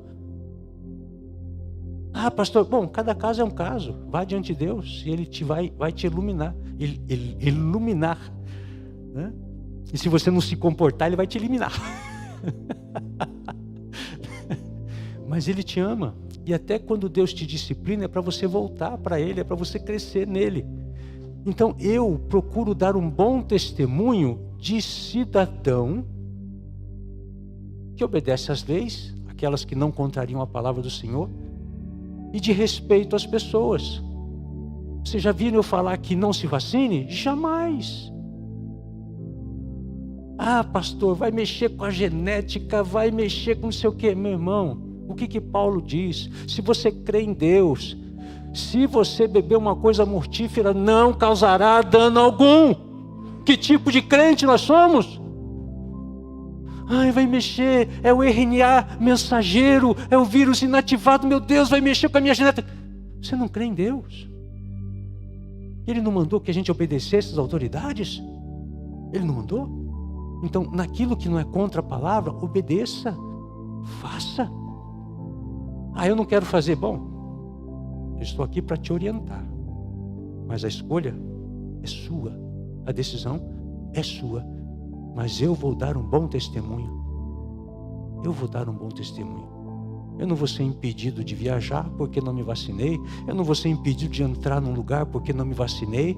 Ah, pastor, bom, cada caso é um caso. Vá diante de Deus e Ele vai te iluminar. Iluminar. Né? E se você não se comportar, Ele vai te eliminar. Mas Ele te ama. E até quando Deus te disciplina, é para você voltar para Ele, é para você crescer nele. Então eu procuro dar um bom testemunho de cidadão que obedece às leis, aquelas que não contrariam a palavra do Senhor, e de respeito às pessoas. Vocês já viram eu falar que não se vacine? Jamais. Ah, pastor, vai mexer com a genética, vai mexer com não sei o quê. Meu irmão, o que Paulo diz? Se você crê em Deus, se você beber uma coisa mortífera, não causará dano algum. Que tipo de crente nós somos? Ai, vai mexer, é o RNA mensageiro, é o vírus inativado, meu Deus, vai mexer com a minha genética. Você não crê em Deus? Ele não mandou que a gente obedecesse às autoridades? Ele não mandou? Então, naquilo que não é contra a palavra, obedeça, faça. Ah, eu não quero fazer. Bom, eu estou aqui para te orientar. Mas a escolha é sua. A decisão é sua. Mas eu vou dar um bom testemunho. Eu vou dar um bom testemunho. Eu não vou ser impedido de viajar porque não me vacinei. Eu não vou ser impedido de entrar num lugar porque não me vacinei.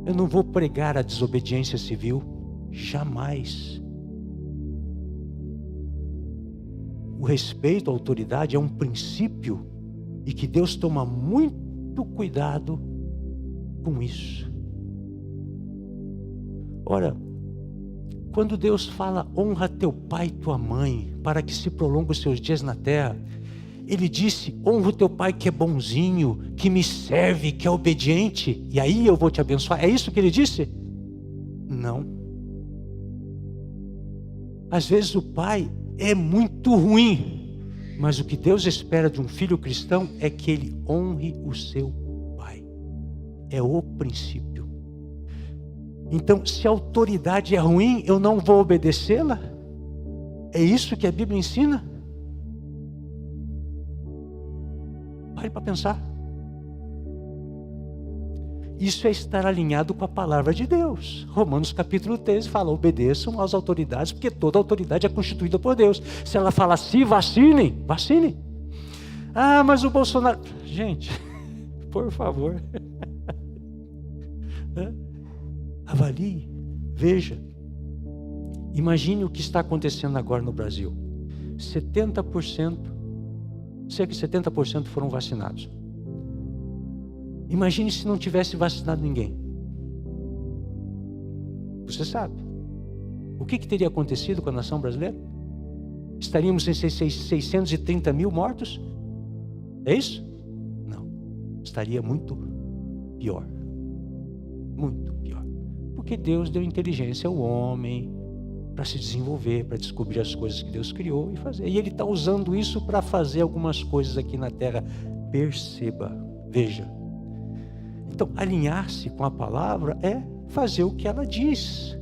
Eu não vou pregar a desobediência civil. Jamais. O respeito à autoridade é um princípio e que Deus toma muito cuidado com isso. Ora, quando Deus fala, honra teu pai e tua mãe, para que se prolongue os seus dias na terra, Ele disse, honra o teu pai que é bonzinho, que me serve, que é obediente, e aí eu vou te abençoar. É isso que Ele disse? Não. Às vezes o pai é muito ruim, mas o que Deus espera de um filho cristão é que ele honre o seu pai. É o princípio. Então, se a autoridade é ruim, eu não vou obedecê-la? É isso que a Bíblia ensina? Pare para pensar. Isso é estar alinhado com a palavra de Deus. Romanos capítulo 13 fala, obedeçam às autoridades, porque toda autoridade é constituída por Deus. Se ela fala, se vacinem, vacinem. Ah, mas o Bolsonaro... Gente, por favor. Avalie, veja. Imagine o que está acontecendo agora no Brasil. 70%, cerca de 70% foram vacinados. Imagine se não tivesse vacinado ninguém. Você sabe. O que teria acontecido com a nação brasileira? Estaríamos em 630 mil mortos? É isso? Não. Estaria muito pior. Muito pior. Porque Deus deu inteligência ao homem para se desenvolver, para descobrir as coisas que Deus criou e fazer. E Ele está usando isso para fazer algumas coisas aqui na terra. Perceba, veja. Então, alinhar-se com a palavra é fazer o que ela diz.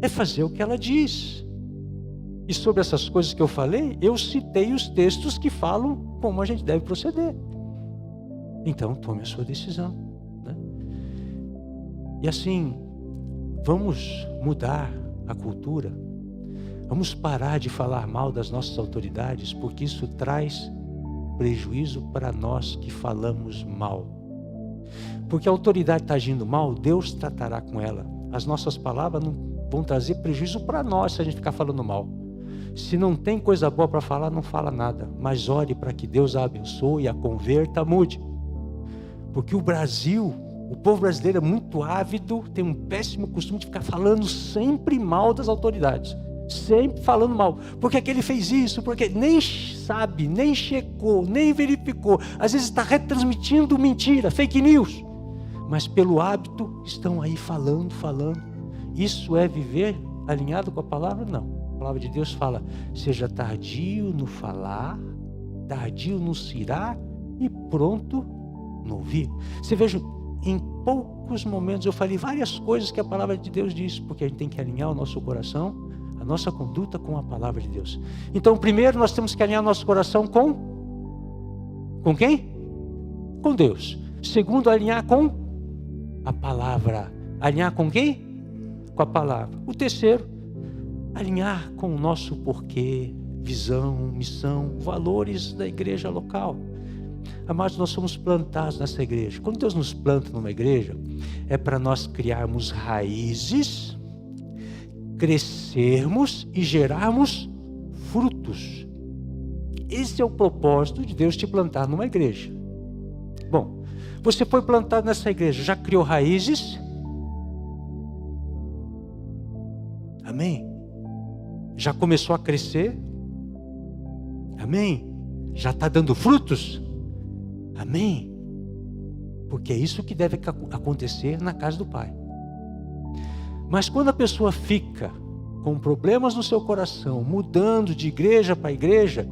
É fazer o que ela diz. E sobre essas coisas que eu falei, eu citei os textos que falam como a gente deve proceder. Então, tome a sua decisão, né? E assim, vamos mudar a cultura. Vamos parar de falar mal das nossas autoridades, porque isso traz prejuízo para nós que falamos mal. Porque a autoridade está agindo mal, Deus tratará com ela. As nossas palavras não vão trazer prejuízo para nós se a gente ficar falando mal. Se não tem coisa boa para falar, não fala nada. Mas ore para que Deus a abençoe, a converta, mude. Porque o Brasil, o povo brasileiro é muito ávido, tem um péssimo costume de ficar falando sempre mal das autoridades. Sempre falando mal. Porque aquele fez isso, porque nem sabe, nem checou, nem verificou. Às vezes está retransmitindo mentira, fake news. Mas pelo hábito estão aí falando. Isso é viver alinhado com a palavra? Não. A palavra de Deus fala, seja tardio no falar, tardio no se irar e pronto no ouvir. Você veja, em poucos momentos eu falei várias coisas que a palavra de Deus diz, porque a gente tem que alinhar o nosso coração, a nossa conduta com a palavra de Deus. Então, primeiro nós temos que alinhar o nosso coração com quem? Com Deus. Segundo, alinhar com a palavra. Alinhar com quem? Com a palavra. O terceiro, alinhar com o nosso porquê, visão, missão, valores da igreja local. Amados, nós somos plantados nessa igreja. Quando Deus nos planta numa igreja, é para nós criarmos raízes, crescermos e gerarmos frutos. Esse é o propósito de Deus te plantar numa igreja. Bom, você foi plantado nessa igreja, já criou raízes? Amém? Já começou a crescer? Amém? Já está dando frutos? Amém? Porque é isso que deve acontecer na casa do Pai. Mas quando a pessoa fica com problemas no seu coração, mudando de igreja para igreja,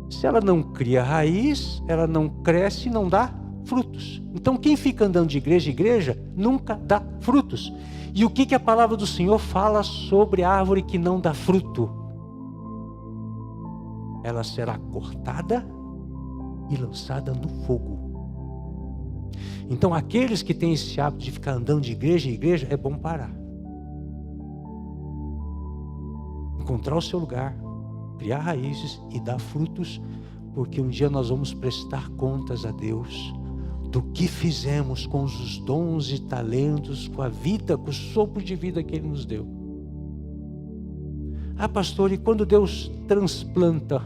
se ela não cria raiz, ela não cresce e não dá frutos. Então quem fica andando de igreja em igreja nunca dá frutos. E o que a palavra do Senhor fala sobre a árvore que não dá fruto? Ela será cortada e lançada no fogo. Então aqueles que têm esse hábito de ficar andando de igreja em igreja, é bom parar. Encontrar o seu lugar, criar raízes e dar frutos, porque um dia nós vamos prestar contas a Deus do que fizemos com os dons e talentos, com a vida, com o sopro de vida que Ele nos deu. Ah, pastor, e quando Deus transplanta,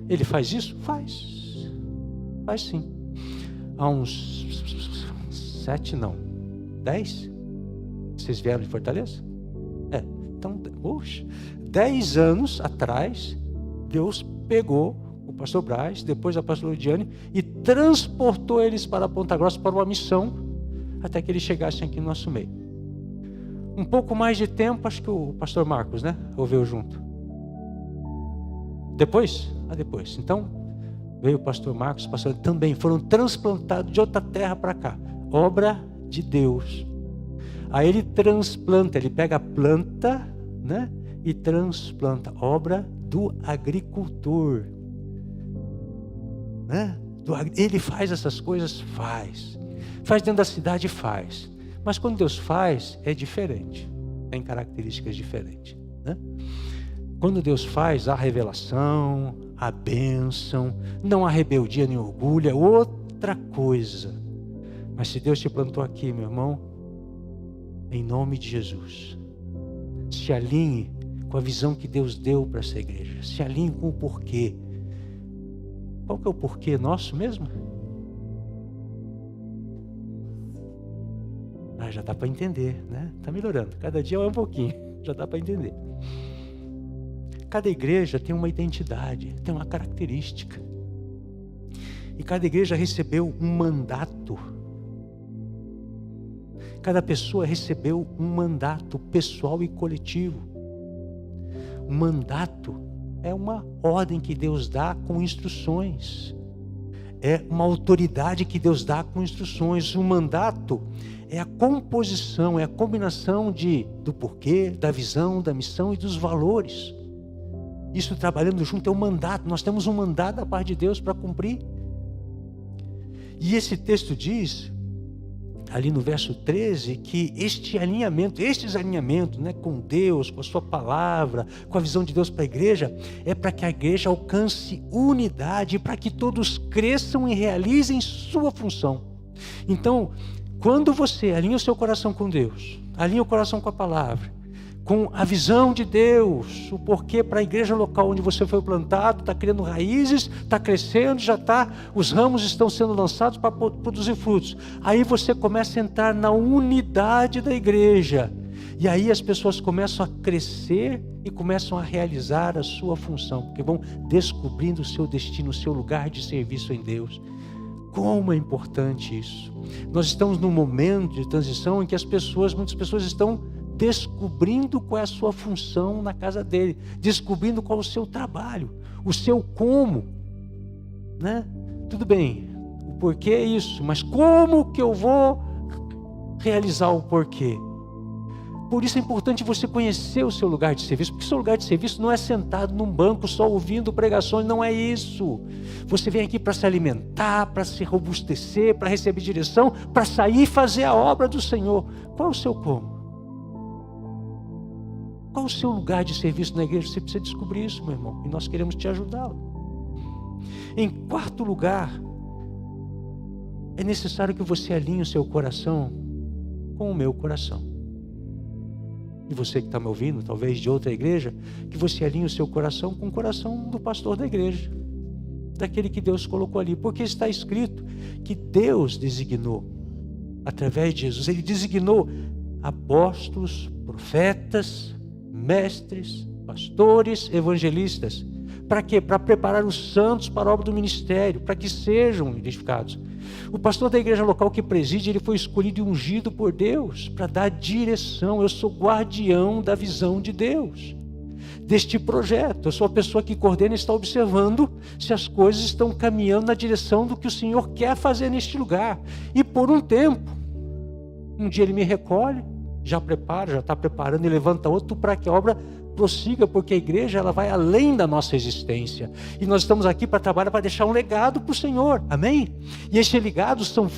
Ele faz isso? Faz. Faz sim. Há uns 10? Vocês vieram de Fortaleza? Então, 10 anos atrás, Deus pegou o pastor Braz, depois a pastora Lidiane, e transportou eles para Ponta Grossa para uma missão, até que eles chegassem aqui no nosso meio. Um pouco mais de tempo, acho que o pastor Marcos, né? Ou veio junto? Depois? Depois. Então, veio o pastor Marcos, o pastor também, foram transplantados de outra terra para cá. Obra de Deus. Aí ele transplanta, ele pega a planta, né? E transplanta. Obra do agricultor. Né? Ele faz essas coisas? Faz. Faz dentro da cidade? Faz. Mas quando Deus faz, é diferente. Tem características diferentes. Né? Quando Deus faz, há revelação, há bênção, não há rebeldia nem orgulho, é outra coisa. Mas se Deus te plantou aqui, meu irmão, em nome de Jesus, se alinhe com a visão que Deus deu para essa igreja. Se alinhe com o porquê. Qual que é o porquê nosso mesmo? Já dá para entender, né? Está melhorando. Cada dia é um pouquinho. Já dá para entender. Cada igreja tem uma identidade, tem uma característica. E cada igreja recebeu um mandato. Cada pessoa recebeu um mandato pessoal e coletivo. Um mandato é uma ordem que Deus dá com instruções. é uma autoridade que Deus dá com instruções. O mandato é a composição, é a combinação do porquê, da visão, da missão e dos valores. Isso trabalhando junto é um mandato. Nós temos um mandato da parte de Deus para cumprir. E esse texto diz, ali no verso 13, que estes alinhamentos, né, com Deus, com a sua palavra, com a visão de Deus para a igreja, é para que a igreja alcance unidade, para que todos cresçam e realizem sua função. Então, quando você alinha o seu coração com Deus, alinha o coração com a palavra, com a visão de Deus, o porquê para a igreja local onde você foi plantado, está criando raízes, está crescendo, os ramos estão sendo lançados para produzir frutos. Aí você começa a entrar na unidade da igreja. E aí as pessoas começam a crescer e começam a realizar a sua função, porque vão descobrindo o seu destino, o seu lugar de serviço em Deus. Como é importante isso. Nós estamos num momento de transição em que muitas pessoas estão descobrindo qual é a sua função na casa dele, descobrindo qual é o seu trabalho, o seu como, né? Tudo bem, o porquê é isso, mas como que eu vou realizar o porquê? Por isso é importante você conhecer o seu lugar de serviço, porque o seu lugar de serviço não é sentado num banco só ouvindo pregações, não é isso. Você vem aqui para se alimentar, para se robustecer, para receber direção, para sair e fazer a obra do Senhor. Qual é o seu como? Qual o seu lugar de serviço na igreja? Você precisa descobrir isso, meu irmão, e nós queremos te ajudar. Em quarto lugar, é necessário que você alinhe o seu coração com o meu coração. E você que está me ouvindo, talvez de outra igreja, que você alinhe o seu coração com o coração do pastor da igreja, daquele que Deus colocou ali, porque está escrito que Deus designou, através de Jesus, Ele designou apóstolos, profetas, mestres, pastores, evangelistas. Para quê? Para preparar os santos para a obra do ministério, para que sejam edificados. O pastor da igreja local que preside, ele foi escolhido e ungido por Deus para dar direção. Eu sou guardião da visão de Deus, deste projeto. Eu sou a pessoa que coordena e está observando se as coisas estão caminhando na direção do que o Senhor quer fazer neste lugar. E por um tempo, um dia Ele me recolhe, já está preparando e levanta outro para que a obra prossiga, porque a igreja ela vai além da nossa existência. E nós estamos aqui para trabalhar, para deixar um legado para o Senhor. Amém? E esse legado são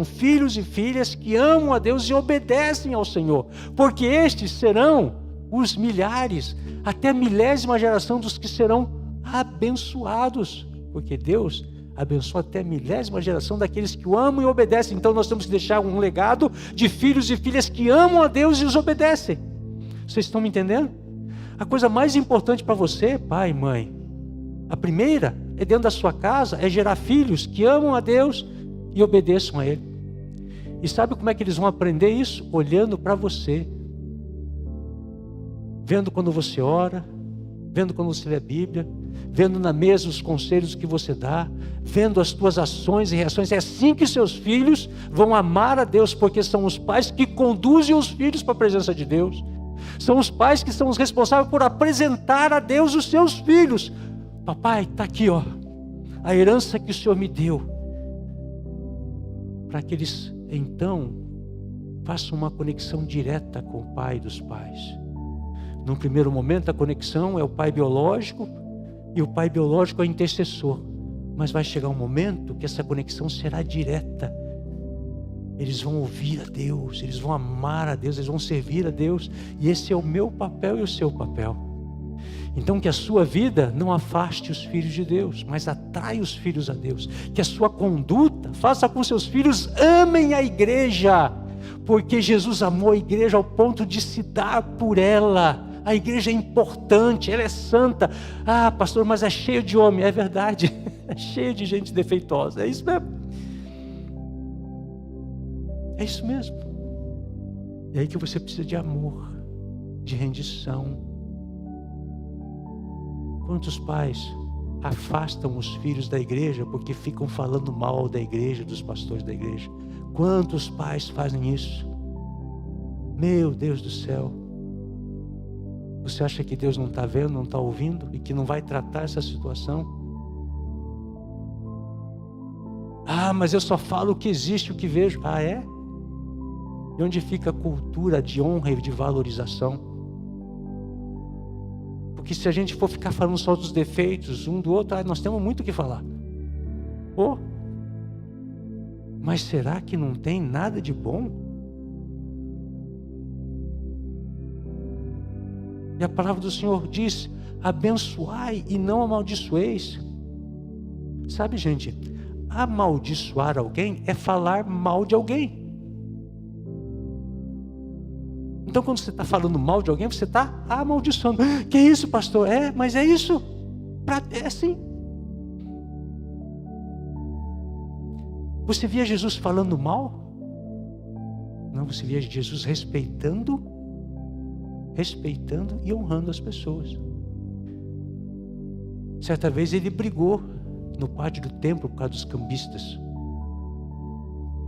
filhos e filhas que amam a Deus e obedecem ao Senhor. Porque estes serão os milhares, até a milésima geração dos que serão abençoados. Porque Deus abençoa até a milésima geração daqueles que o amam e obedecem. Então nós temos que deixar um legado de filhos e filhas que amam a Deus e os obedecem. Vocês estão me entendendo? A coisa mais importante para você, pai e mãe, a primeira é dentro da sua casa, é gerar filhos que amam a Deus e obedeçam a Ele. E sabe como é que eles vão aprender isso? Olhando para você, vendo quando você ora, vendo quando você lê a Bíblia, vendo na mesa os conselhos que você dá, vendo as tuas ações e reações. É assim que seus filhos vão amar a Deus, porque são os pais que conduzem os filhos para a presença de Deus. São os pais que são os responsáveis por apresentar a Deus os seus filhos. Papai, está aqui, ó, a herança que o Senhor me deu, para que eles então façam uma conexão direta com o Pai dos pais. Num primeiro momento a conexão é o pai biológico, e o pai biológico é o intercessor. Mas vai chegar um momento que essa conexão será direta. Eles vão ouvir a Deus, eles vão amar a Deus, eles vão servir a Deus. E esse é o meu papel e o seu papel. Então que a sua vida não afaste os filhos de Deus, mas atrai os filhos a Deus. Que a sua conduta faça com que seus filhos amem a igreja. Porque Jesus amou a igreja ao ponto de se dar por ela. A igreja é importante, ela é santa. Ah, pastor, mas é cheio de homem. É verdade, é cheio de gente defeituosa. É isso mesmo. É isso mesmo. É aí que você precisa de amor, de rendição. Quantos pais afastam os filhos da igreja porque ficam falando mal da igreja, dos pastores da igreja? Quantos pais fazem isso? Meu Deus do céu. Você acha que Deus não está vendo, não está ouvindo e que não vai tratar essa situação? mas eu só falo o que existe, o que vejo. Ah, é? E onde fica a cultura de honra e de valorização? Porque se a gente for ficar falando só dos defeitos um do outro, nós temos muito o que falar. Oh, mas será que não tem nada de bom? E a palavra do Senhor diz: abençoai e não amaldiçoeis. Sabe, gente, amaldiçoar alguém é falar mal de alguém. Então, quando você está falando mal de alguém, você está amaldiçoando. Que isso, pastor? Mas é isso. É assim. Você via Jesus falando mal? Não, você via Jesus respeitando e honrando as pessoas. Certa vez ele brigou no pátio do templo por causa dos cambistas,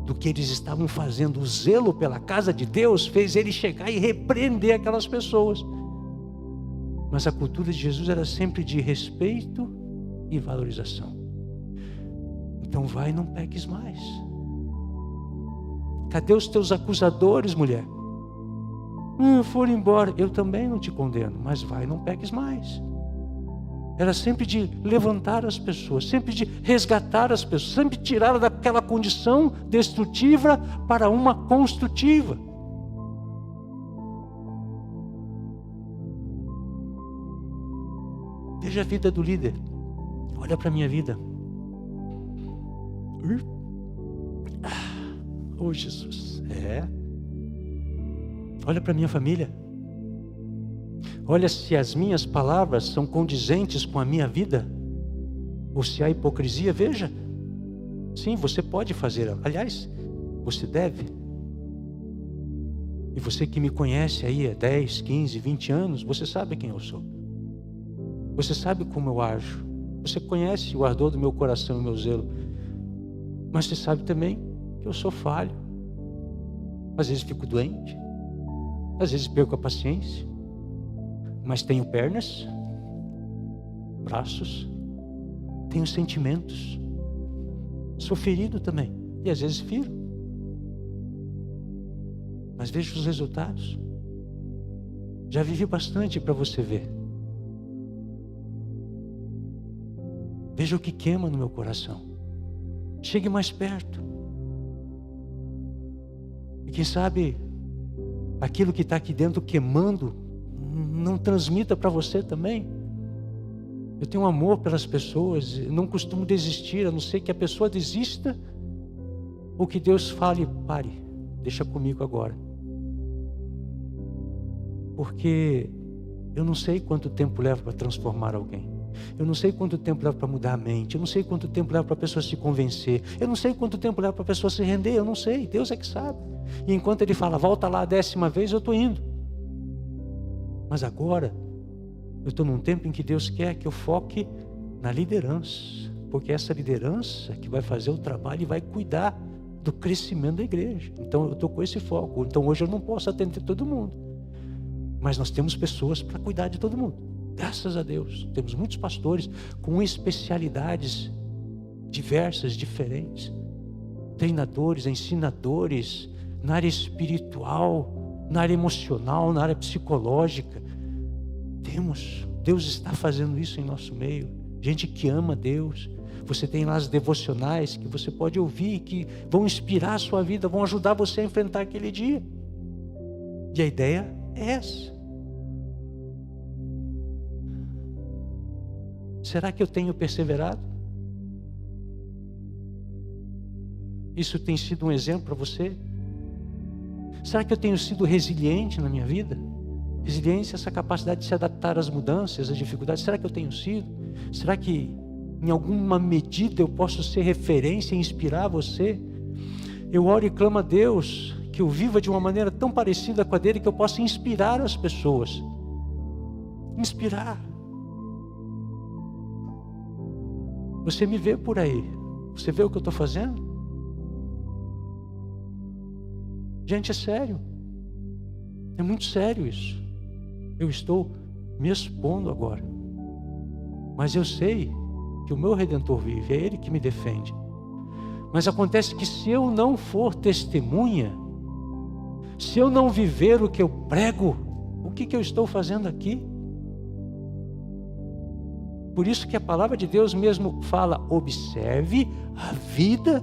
do que eles estavam fazendo. O zelo pela casa de Deus fez ele chegar e repreender aquelas pessoas. Mas a cultura de Jesus era sempre de respeito e valorização. Então vai e não peques mais. Cadê os teus acusadores, mulher? Foram embora. Eu também não te condeno, mas vai e não peques mais. Era sempre de levantar as pessoas, sempre de resgatar as pessoas, sempre tirar daquela condição destrutiva para uma construtiva. Veja a vida do líder. Olha para a minha vida. Oh, Jesus. Olha para a minha família. Olha se as minhas palavras são condizentes com a minha vida, ou se há hipocrisia. Veja. Sim, você pode fazer. Aliás, você deve. E você que me conhece aí há 10, 15, 20 anos, você sabe quem eu sou. Você sabe como eu ajo. Você conhece o ardor do meu coração e o meu zelo. Mas você sabe também que eu sou falho. Às vezes fico doente. Às vezes perco a paciência. Mas tenho pernas, braços, tenho sentimentos. Sou ferido também. E às vezes firo. Mas vejo os resultados. Já vivi bastante para você ver. Veja o que queima no meu coração. Chegue mais perto. E quem sabe aquilo que está aqui dentro queimando não transmita para você também. Eu tenho um amor pelas pessoas, não costumo desistir, a não ser que a pessoa desista ou que Deus fale: pare, deixa comigo agora. Porque eu não sei quanto tempo leva para transformar alguém. Eu não sei quanto tempo leva para mudar a mente. Eu não sei quanto tempo leva para a pessoa se convencer. Eu não sei quanto tempo leva para a pessoa se render. Eu não sei, Deus é que sabe. E enquanto Ele fala: volta lá a 10ª vez, eu estou indo. Mas agora, eu estou num tempo em que Deus quer que eu foque na liderança. Porque é essa liderança que vai fazer o trabalho e vai cuidar do crescimento da igreja. Então eu estou com esse foco. Então hoje eu não posso atender todo mundo. Mas nós temos pessoas para cuidar de todo mundo. Graças a Deus. Temos muitos pastores com especialidades diversas, diferentes. Treinadores, ensinadores, na área espiritual, na área emocional, na área psicológica. Deus está fazendo isso em nosso meio. Gente que ama Deus. Você tem lá as devocionais que você pode ouvir, que vão inspirar a sua vida, vão ajudar você a enfrentar aquele dia. E a ideia é essa. Será que eu tenho perseverado? Isso tem sido um exemplo para você? Será que eu tenho sido resiliente na minha vida? Resiliência é essa capacidade de se adaptar às mudanças, às dificuldades. Será que eu tenho sido? Será que em alguma medida eu posso ser referência e inspirar você? Eu oro e clamo a Deus que eu viva de uma maneira tão parecida com a dele que eu possa inspirar as pessoas. Inspirar. Você me vê por aí. Você vê o que eu estou fazendo? Gente, é sério. É muito sério isso. Eu estou me expondo agora. Mas eu sei que o meu Redentor vive, é Ele que me defende. Mas acontece que se eu não for testemunha, se eu não viver o que eu prego, o que eu estou fazendo aqui? Por isso que a palavra de Deus mesmo fala: observe a vida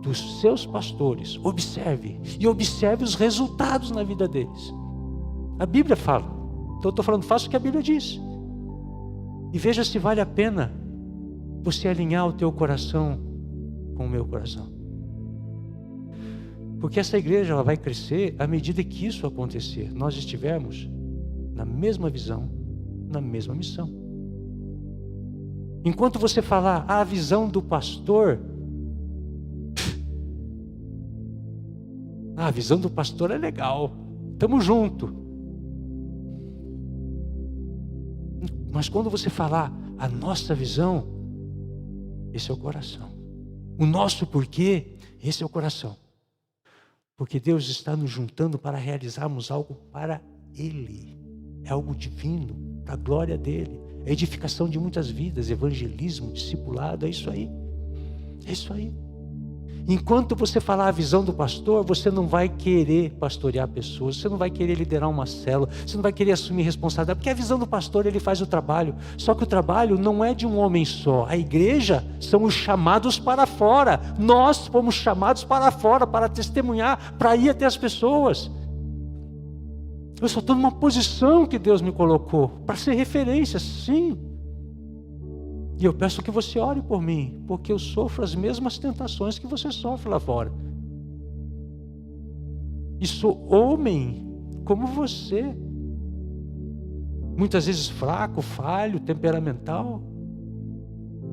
dos seus pastores, observe, e observe os resultados na vida deles. A Bíblia fala, então eu estou falando, faça o que a Bíblia diz, e veja se vale a pena você alinhar o teu coração com o meu coração. Porque essa igreja, ela vai crescer à medida que isso acontecer, nós estivermos na mesma visão, na mesma missão. Enquanto você falar, a visão do pastor, a visão do pastor é legal, estamos juntos. Mas quando você falar, a nossa visão, esse é o coração. O nosso porquê, esse é o coração. Porque Deus está nos juntando para realizarmos algo para Ele. É algo divino, para a glória dEle. É edificação de muitas vidas, evangelismo, discipulado, é isso aí. É isso aí. Enquanto você falar a visão do pastor, você não vai querer pastorear pessoas, você não vai querer liderar uma célula, você não vai querer assumir responsabilidade, porque a visão do pastor, ele faz o trabalho. Só que o trabalho não é de um homem só. A igreja são os chamados para fora. Nós fomos chamados para fora, para testemunhar, para ir até as pessoas. Eu só estou numa posição que Deus me colocou, para ser referência, sim. E eu peço que você ore por mim, porque eu sofro as mesmas tentações que você sofre lá fora. E sou homem como você. Muitas vezes fraco, falho, temperamental.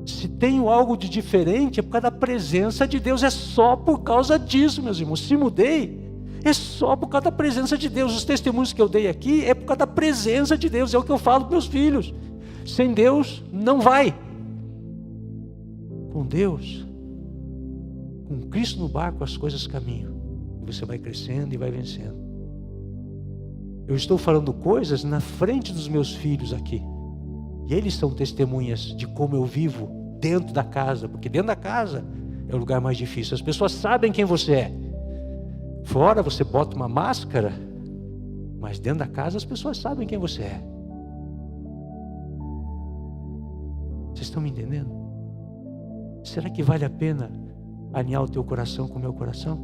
Se tenho algo de diferente, é por causa da presença de Deus. É só por causa disso, meus irmãos. Se mudei, é só por causa da presença de Deus. Os testemunhos que eu dei aqui é por causa da presença de Deus. É o que eu falo para meus filhos. Sem Deus, não vai. Com Deus, com Cristo no barco, as coisas caminham. Você vai crescendo e vai vencendo. Eu estou falando coisas na frente dos meus filhos aqui. E eles são testemunhas de como eu vivo dentro da casa. Porque dentro da casa é o lugar mais difícil. As pessoas sabem quem você é. Fora você bota uma máscara, mas dentro da casa as pessoas sabem quem você é. Vocês estão me entendendo? Será que vale a pena alinhar o teu coração com o meu coração?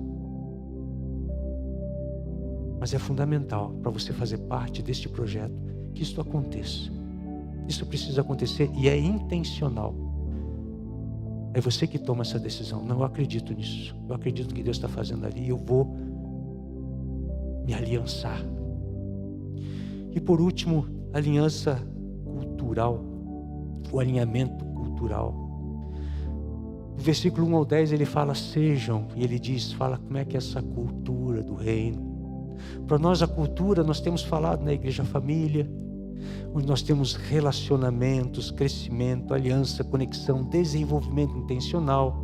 Mas é fundamental para você fazer parte deste projeto que isso aconteça. Isso precisa acontecer e é intencional. É você que toma essa decisão. Não, eu acredito nisso. Eu acredito que Deus está fazendo ali e eu vou me aliançar. E por último, aliança cultural. O alinhamento cultural. No versículo 1 ao 10 ele fala sejam, e ele diz, fala como é que é essa cultura do reino. Para nós a cultura, nós temos falado na Igreja Família, onde nós temos relacionamentos, crescimento, aliança, conexão, desenvolvimento intencional,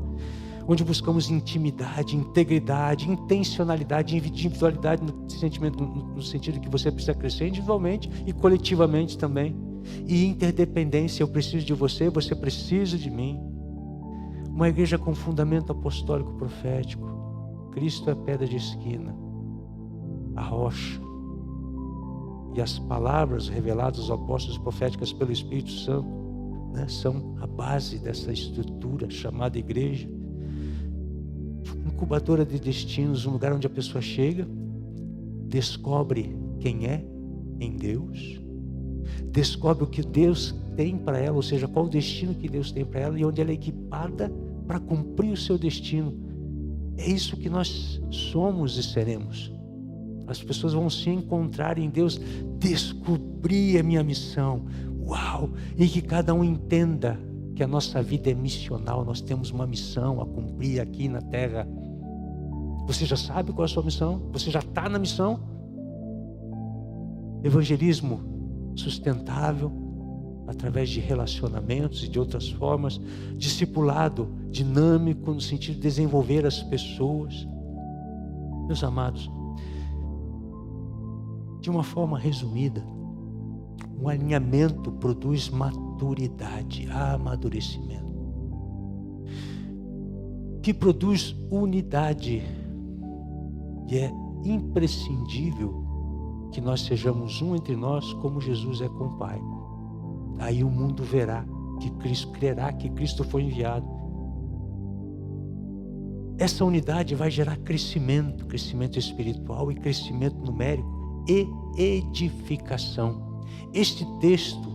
onde buscamos intimidade, integridade, intencionalidade, individualidade no sentido que você precisa crescer individualmente e coletivamente também, e interdependência, eu preciso de você, você precisa de mim. Uma igreja com fundamento apostólico profético. Cristo é a pedra de esquina, a rocha. E as palavras reveladas aos apóstolos proféticas pelo Espírito Santo, né, são a base dessa estrutura chamada igreja. Incubadora de destinos, um lugar onde a pessoa chega, descobre quem é em Deus, descobre o que Deus tem para ela, ou seja, qual o destino que Deus tem para ela e onde ela é equipada para cumprir o seu destino. É isso que nós somos e seremos. As pessoas vão se encontrar em Deus, descobrir a minha missão. Uau! E que cada um entenda que a nossa vida é missional, nós temos uma missão a cumprir aqui na terra. Você já sabe qual é a sua missão? Você já está na missão? Evangelismo sustentável, através de relacionamentos e de outras formas, discipulado dinâmico no sentido de desenvolver as pessoas. Meus amados, de uma forma resumida, um alinhamento produz maturidade, amadurecimento. que produz unidade. E é imprescindível que nós sejamos um entre nós, como Jesus é com o Pai. Aí o mundo verá que Cristo, crerá que Cristo foi enviado. Essa unidade vai gerar crescimento, crescimento espiritual e crescimento numérico e edificação. Este texto,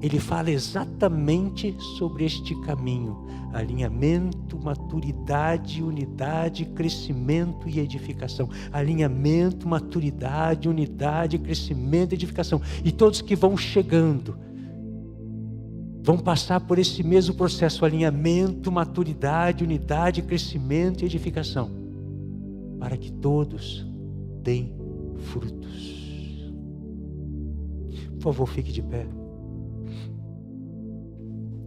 ele fala exatamente sobre este caminho: alinhamento, maturidade, unidade, crescimento e edificação. Alinhamento, maturidade, unidade, crescimento e edificação. E todos que vão chegando vão passar por esse mesmo processo: alinhamento, maturidade, unidade, crescimento e edificação, para que todos deem frutos. Por favor, fique de pé.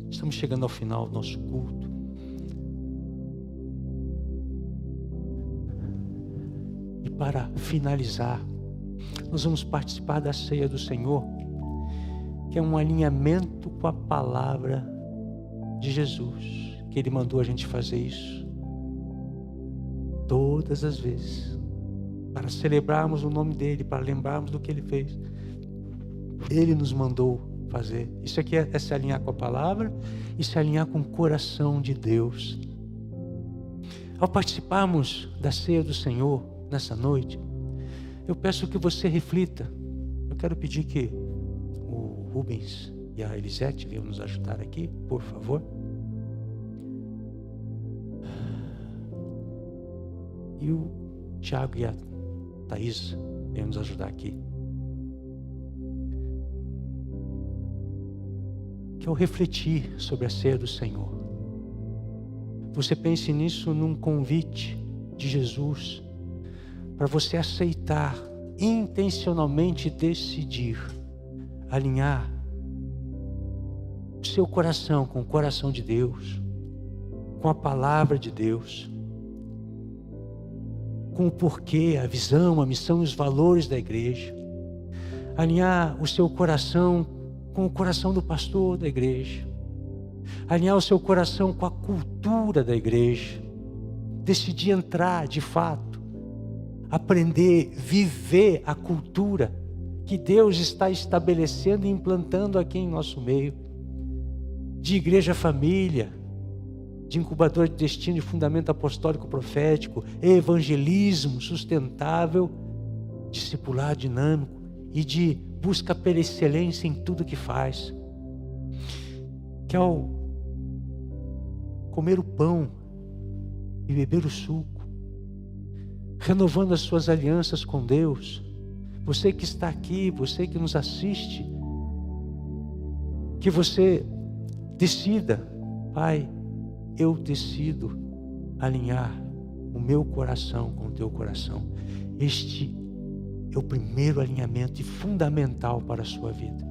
Estamos chegando ao final do nosso culto. E para finalizar, nós vamos participar da ceia do Senhor, que é um alinhamento com a palavra de Jesus, que Ele mandou a gente fazer isso todas as vezes, para celebrarmos o nome dEle, para lembrarmos do que Ele fez. Ele nos mandou fazer. Isso aqui é se alinhar com a palavra e se alinhar com o coração de Deus. Ao participarmos da ceia do Senhor nessa noite, eu peço que você reflita. Eu quero pedir que o Rubens e a Elisete venham nos ajudar aqui, por favor. E o Tiago e a Thaís venham nos ajudar aqui. Que ao refletir sobre a ceia do Senhor, você pense nisso num convite de Jesus para você aceitar, intencionalmente decidir alinhar o seu coração com o coração de Deus, com a palavra de Deus, com o porquê, a visão, a missão e os valores da igreja. Alinhar o seu coração com o coração do pastor da igreja. Alinhar o seu coração com a cultura da igreja. Decidir entrar de fato, aprender, viver a cultura que Deus está estabelecendo e implantando aqui em nosso meio. De igreja família, de incubadora de destino, de fundamento apostólico profético, evangelismo sustentável, discipulado dinâmico e de busca pela excelência em tudo que faz. Que ao comer o pão e beber o suco, renovando as suas alianças com Deus, você que está aqui, você que nos assiste, que você decida: Pai, eu decido alinhar o meu coração com o teu coração. Este é o primeiro alinhamento e fundamental para a sua vida.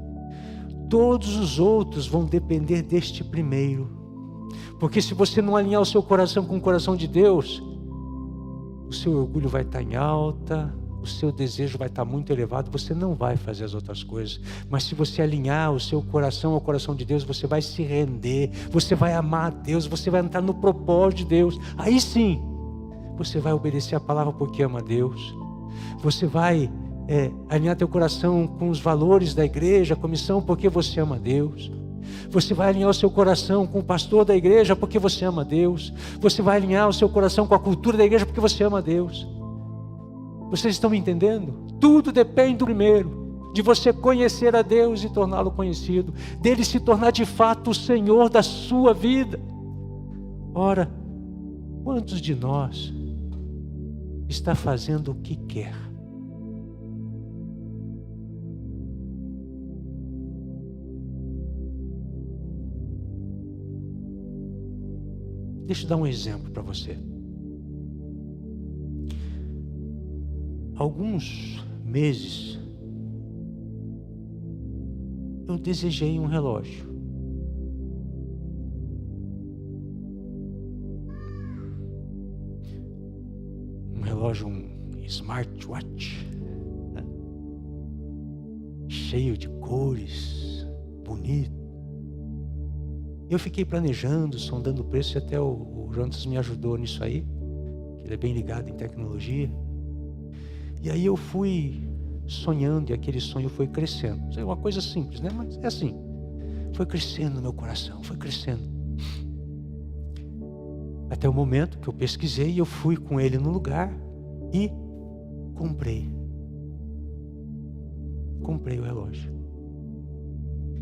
Todos os outros vão depender deste primeiro. Porque se você não alinhar o seu coração com o coração de Deus, o seu orgulho vai estar em alta, o seu desejo vai estar muito elevado, você não vai fazer as outras coisas. Mas se você alinhar o seu coração ao coração de Deus, você vai se render, você vai amar a Deus, você vai entrar no propósito de Deus. Aí sim, você vai obedecer a palavra porque ama a Deus. Você vai alinhar teu coração com os valores da igreja, com a missão, porque você ama a Deus. Você vai alinhar o seu coração com o pastor da igreja, porque você ama a Deus. Você vai alinhar o seu coração com a cultura da igreja, porque você ama a Deus. Vocês estão me entendendo? Tudo depende do primeiro, de você conhecer a Deus e torná-lo conhecido, dele se tornar de fato o Senhor da sua vida. Ora, quantos de nós está fazendo o que quer? Deixa eu dar um exemplo para você. Alguns meses eu desejei um relógio. Um relógio, um smartwatch, né? Cheio de cores, bonito. Eu fiquei planejando, sondando o preço, e até o Jonas me ajudou nisso aí, que ele é bem ligado em tecnologia. E aí eu fui sonhando, e aquele sonho foi crescendo. É uma coisa simples, né? Mas é assim, foi crescendo no meu coração, foi crescendo. Até o momento que eu pesquisei, e eu fui com ele no lugar e comprei o relógio.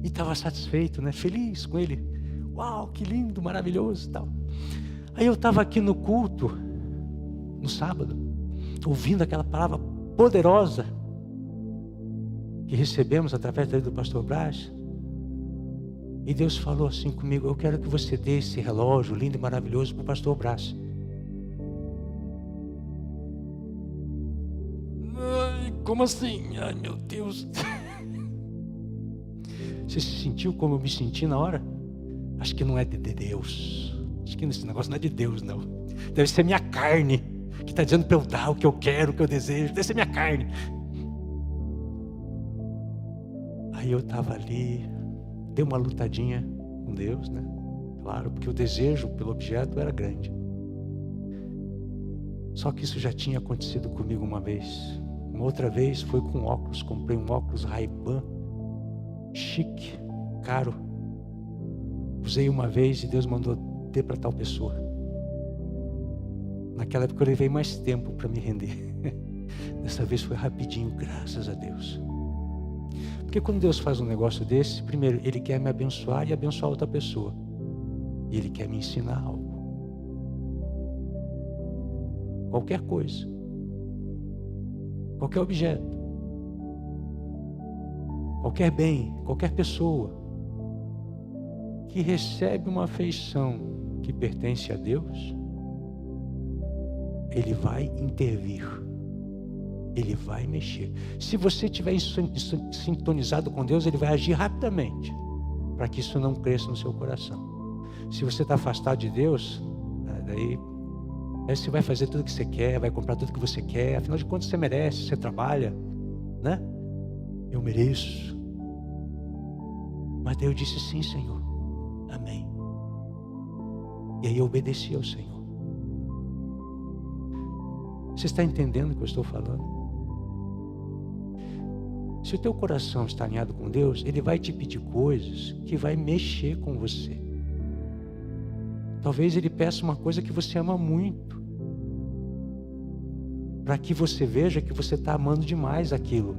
E estava satisfeito, né? Feliz com ele. Uau, que lindo, maravilhoso e tal. Aí eu estava aqui no culto, no sábado, ouvindo aquela palavra poderosa que recebemos através do pastor Brás. E Deus falou assim comigo: eu quero que você dê esse relógio lindo e maravilhoso para o pastor Brás. Ai, como assim? Ai, meu Deus. Você se sentiu como eu me senti na hora? Acho que não é de Deus. Acho que esse negócio não é de Deus, não. Deve ser minha carne que está dizendo para eu dar o que eu quero, o que eu desejo. Deve ser minha carne. Aí eu estava ali, dei uma lutadinha com Deus, né? Claro, porque o desejo pelo objeto era grande. Só que isso já tinha acontecido comigo uma vez. Uma outra vez foi com óculos. Comprei um óculos Ray-Ban, chique, caro. Usei uma vez e Deus mandou ter para tal pessoa. Naquela época eu levei mais tempo para me render. Dessa vez foi rapidinho, graças a Deus. Porque quando Deus faz um negócio desse, primeiro, Ele quer me abençoar e abençoar outra pessoa. E Ele quer me ensinar algo. Qualquer coisa. Qualquer objeto. Qualquer bem, qualquer pessoa que recebe uma afeição que pertence a Deus, Ele vai intervir. Ele vai mexer. Se você estiver sintonizado com Deus, Ele vai agir rapidamente para que isso não cresça no seu coração. Se você está afastado de Deus, daí você vai fazer tudo o que você quer, vai comprar tudo o que você quer. Afinal de contas, você merece, você trabalha, né? Eu mereço. Mas daí eu disse: sim, Senhor, amém. E aí eu obedeci ao Senhor. Você está entendendo o que eu estou falando? Se o teu coração está alinhado com Deus, Ele vai te pedir coisas que vai mexer com você. Talvez Ele peça uma coisa que você ama muito, para que você veja que você está amando demais aquilo,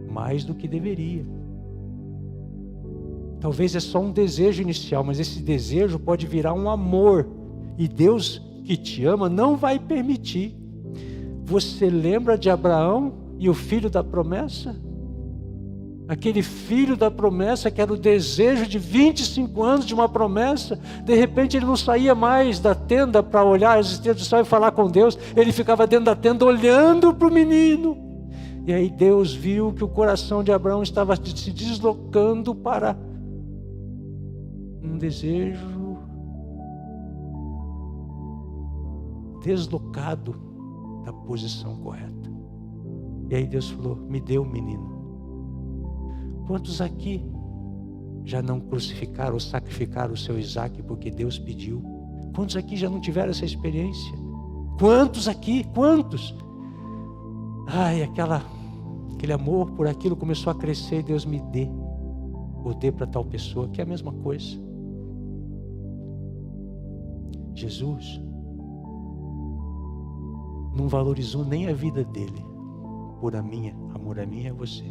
mais do que deveria. Talvez é só um desejo inicial, mas esse desejo pode virar um amor, e Deus que te ama não vai permitir. Você lembra de Abraão e o filho da promessa? Aquele filho da promessa que era o desejo de 25 anos de uma promessa. De repente ele não saía mais da tenda para olhar as estrelas do céu e falar com Deus. Ele ficava dentro da tenda olhando para o menino. E aí Deus viu que o coração de Abraão estava se deslocando para um desejo deslocado da posição correta. E aí Deus falou: me dê o menino. Quantos aqui já não crucificaram ou sacrificaram o seu Isaac porque Deus pediu? Quantos aqui já não tiveram essa experiência? Quantos aqui? Quantos? Ai, aquele amor por aquilo começou a crescer e Deus me dê. Ou dê para tal pessoa, que é a mesma coisa. Jesus não valorizou nem a vida dele por amor a minha e a você.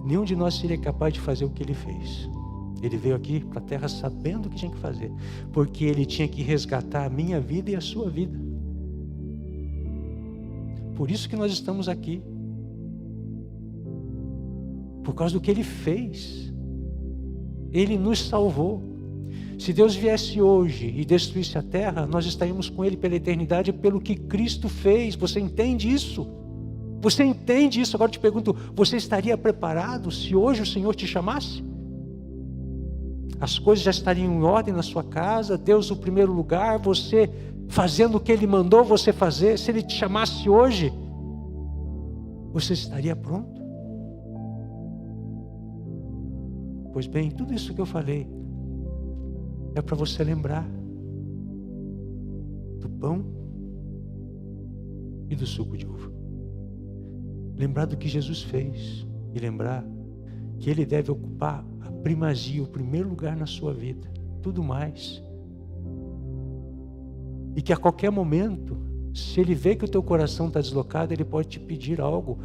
Nenhum de nós seria capaz de fazer o que ele fez. Ele veio aqui para a terra sabendo o que tinha que fazer, porque ele tinha que resgatar a minha vida e a sua vida. Por isso que nós estamos aqui. Por causa do que ele fez. Ele nos salvou. Se Deus viesse hoje e destruísse a terra, nós estaríamos com Ele pela eternidade, pelo que Cristo fez. Você entende isso? Você entende isso? Agora eu te pergunto, você estaria preparado se hoje o Senhor te chamasse? As coisas já estariam em ordem na sua casa, Deus o primeiro lugar, você fazendo o que Ele mandou você fazer. Se Ele te chamasse hoje, você estaria pronto? Pois bem, tudo isso que eu falei é para você lembrar do pão e do suco de uva. Lembrar do que Jesus fez e lembrar que Ele deve ocupar a primazia, o primeiro lugar na sua vida, tudo mais. E que a qualquer momento, se Ele vê que o teu coração está deslocado, Ele pode te pedir algo.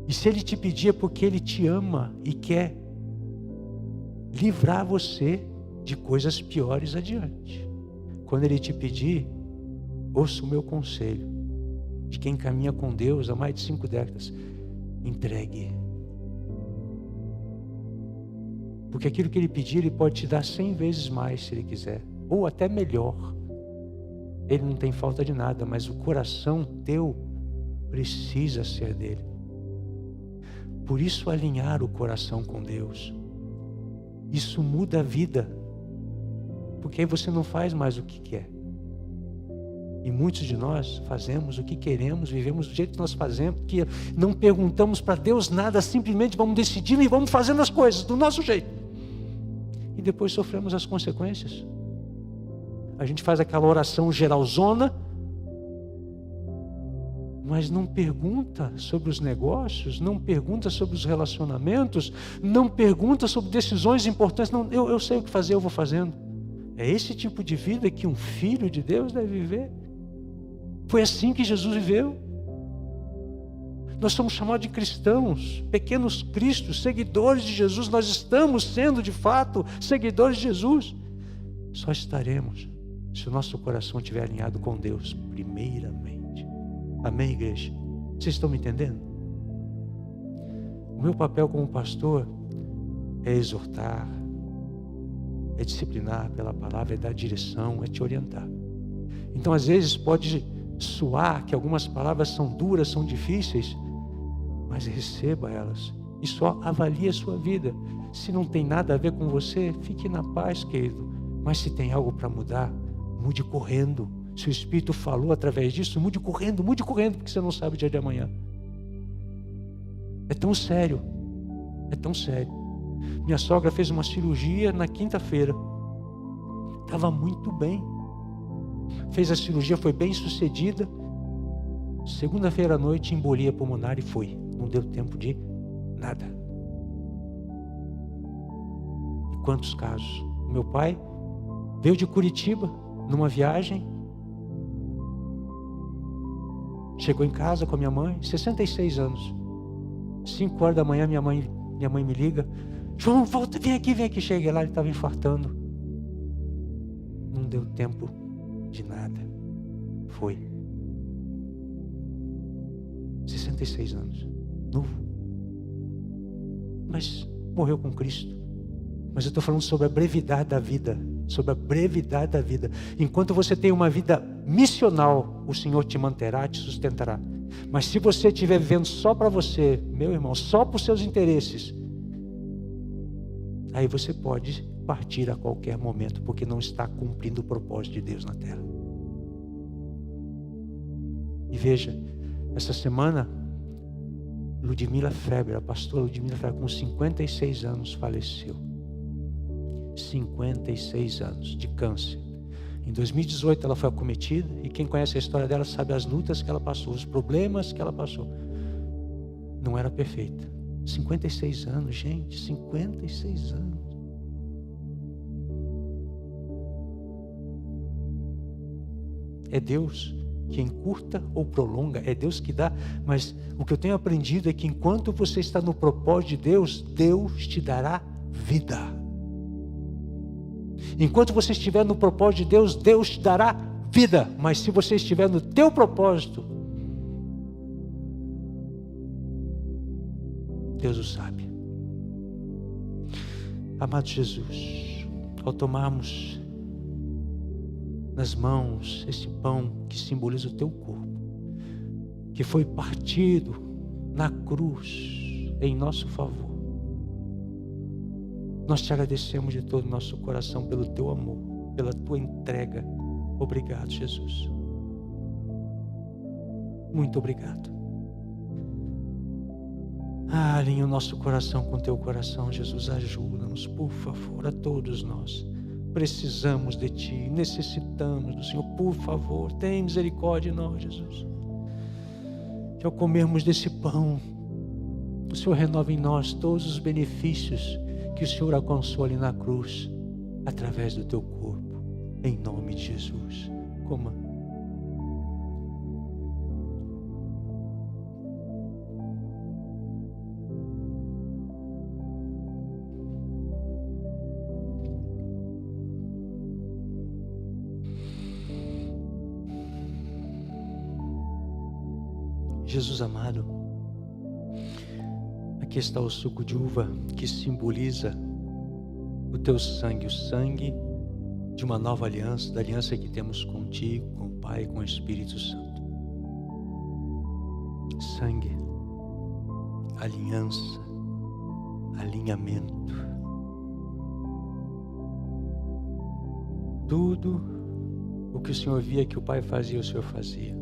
E se Ele te pedir é porque Ele te ama e quer livrar você de coisas piores adiante. Quando Ele te pedir, ouça o meu conselho, de quem caminha com Deus há mais de 5 décadas, entregue. Porque aquilo que Ele pedir, Ele pode te dar 100 vezes mais se Ele quiser, ou até melhor. Ele não tem falta de nada, mas o coração teu precisa ser dele. Por isso, alinhar o coração com Deus, isso muda a vida, porque aí você não faz mais o que quer. E muitos de nós fazemos o que queremos, vivemos do jeito que nós fazemos, que não perguntamos para Deus nada, simplesmente vamos decidindo e vamos fazendo as coisas do nosso jeito. E depois sofremos as consequências. A gente faz aquela oração geralzona, mas não pergunta sobre os negócios, não pergunta sobre os relacionamentos, não pergunta sobre decisões importantes. Não, eu sei o que fazer, eu vou fazendo. É esse tipo de vida que um filho de Deus deve viver. Foi assim que Jesus viveu. Nós somos chamados de cristãos, pequenos cristos, seguidores de Jesus. Nós estamos sendo de fato seguidores de Jesus. Só estaremos se o nosso coração estiver alinhado com Deus primeiramente. Amém, igreja? Vocês estão me entendendo? O meu papel como pastor é exortar, é disciplinar pela palavra, é dar direção, é te orientar. Então, às vezes, pode soar que algumas palavras são duras, são difíceis, mas receba elas e só avalie a sua vida. Se não tem nada a ver com você, fique na paz, querido. Mas se tem algo para mudar, mude correndo. Se o Espírito falou através disso, mude correndo, porque você não sabe o dia de amanhã. É tão sério, é tão sério. Minha sogra fez uma cirurgia na quinta-feira. Estava muito bem. Fez a cirurgia, foi bem sucedida. Segunda-feira à noite, embolia pulmonar e foi. Não deu tempo de nada. E quantos casos? Meu pai veio de Curitiba, numa viagem. Chegou em casa com a minha mãe, 66 anos. 5 horas da manhã, minha mãe me liga. João, volta, vem aqui. Cheguei lá, ele estava infartando. Não deu tempo de nada. Foi. 66 anos. Novo. Mas morreu com Cristo. Mas eu estou falando sobre a brevidade da vida. Sobre a brevidade da vida. Enquanto você tem uma vida missional, o Senhor te manterá, te sustentará. Mas se você estiver vivendo só para você, meu irmão, só para os seus interesses, aí você pode partir a qualquer momento, porque não está cumprindo o propósito de Deus na terra. E veja, essa semana, Ludmila Feber, a pastora Ludmila Feber, com 56 anos, faleceu. 56 anos de câncer. Em 2018 ela foi acometida, e quem conhece a história dela sabe as lutas que ela passou, os problemas que ela passou. Não era perfeita. 56 anos, gente, 56 anos. É Deus que encurta ou prolonga, é Deus que dá, mas o que eu tenho aprendido é que enquanto você está no propósito de Deus, Deus te dará vida. Enquanto você estiver no propósito de Deus, Deus te dará vida. Mas se você estiver no teu propósito, Deus o sabe. Amado Jesus, ao tomarmos nas mãos esse pão que simboliza o teu corpo, que foi partido na cruz em nosso favor, nós te agradecemos de todo o nosso coração pelo teu amor, pela tua entrega. Obrigado, Jesus. Muito obrigado. Alinha o nosso coração com o teu coração, Jesus. Ajuda-nos, por favor, a todos nós. Precisamos de Ti, necessitamos do Senhor. Por favor, tem misericórdia de nós, Jesus. Que ao comermos desse pão, o Senhor renova em nós todos os benefícios que o Senhor alcançou ali na cruz, através do Teu corpo, em nome de Jesus. Coma. Jesus amado, aqui está o suco de uva que simboliza o Teu sangue, o sangue de uma nova aliança, da aliança que temos contigo, com o Pai e com o Espírito Santo. Sangue, aliança, alinhamento. Tudo o que o Senhor via que o Pai fazia, o Senhor fazia.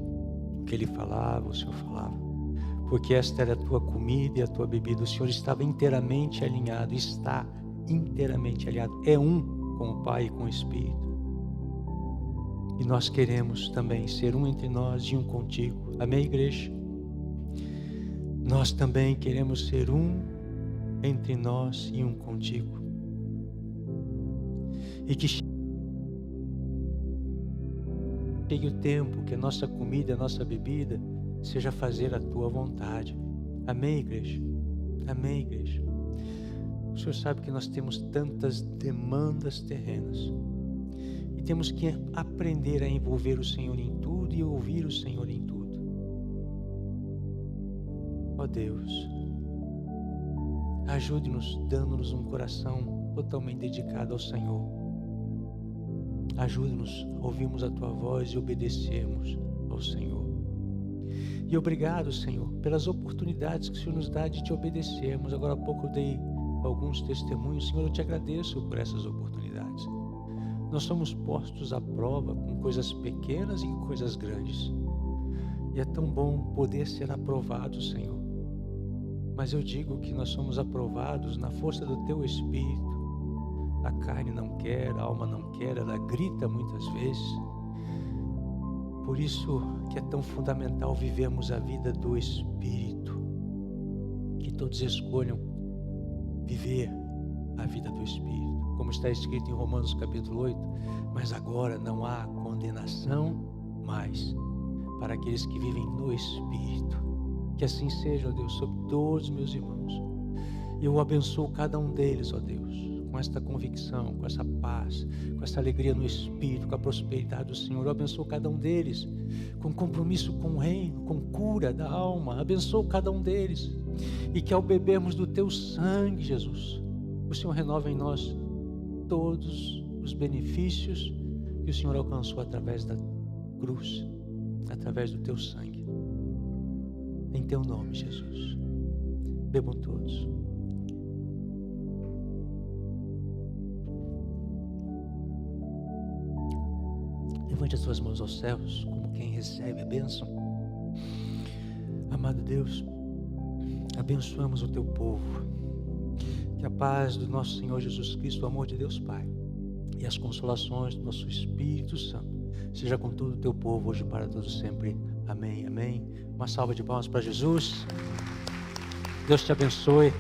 O que Ele falava, o Senhor falava. Porque esta era a Tua comida e a Tua bebida. O Senhor estava inteiramente alinhado, está inteiramente alinhado. É um com o Pai e com o Espírito. E nós queremos também ser um entre nós e um contigo. Amém, igreja? Nós também queremos ser um entre nós e um contigo. E que chegue o tempo que a nossa comida, a nossa bebida seja fazer a Tua vontade. Amém, igreja? Amém, igreja? O Senhor sabe que nós temos tantas demandas terrenas e temos que aprender a envolver o Senhor em tudo e ouvir o Senhor em tudo. Ó Deus, ajude-nos dando-nos um coração totalmente dedicado ao Senhor. Ajude-nos a ouvirmos a Tua voz e obedecermos ao Senhor. E obrigado, Senhor, pelas oportunidades que o Senhor nos dá de Te obedecermos. Agora há pouco eu dei alguns testemunhos. Senhor, eu Te agradeço por essas oportunidades. Nós somos postos à prova com coisas pequenas e coisas grandes. E é tão bom poder ser aprovado, Senhor. Mas eu digo que nós somos aprovados na força do Teu Espírito. A carne não quer, a alma não quer, ela grita muitas vezes. Por isso que é tão fundamental vivermos a vida do Espírito. Que todos escolham viver a vida do Espírito. Como está escrito em Romanos capítulo 8. Mas agora não há condenação mais para aqueles que vivem no Espírito. Que assim seja, ó Deus, sobre todos os meus irmãos. E eu abençoo cada um deles, ó Deus, com esta convicção, com essa paz, com essa alegria no Espírito, com a prosperidade do Senhor. Eu abençoo cada um deles com compromisso com o reino, com cura da alma. Abençoo cada um deles. E que ao bebermos do Teu sangue, Jesus, o Senhor renova em nós todos os benefícios que o Senhor alcançou através da cruz, através do Teu sangue. Em Teu nome, Jesus. Bebam todos. Levante as suas mãos aos céus, como quem recebe a bênção. Amado Deus, abençoamos o Teu povo. Que a paz do nosso Senhor Jesus Cristo, o amor de Deus Pai e as consolações do nosso Espírito Santo seja com todo o Teu povo, hoje e para todos sempre. Amém, amém. Uma salva de palmas para Jesus. Deus te abençoe.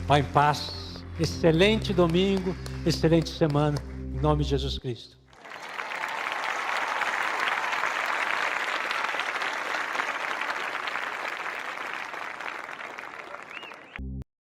Vá em paz. Excelente domingo, excelente semana. Em nome de Jesus Cristo.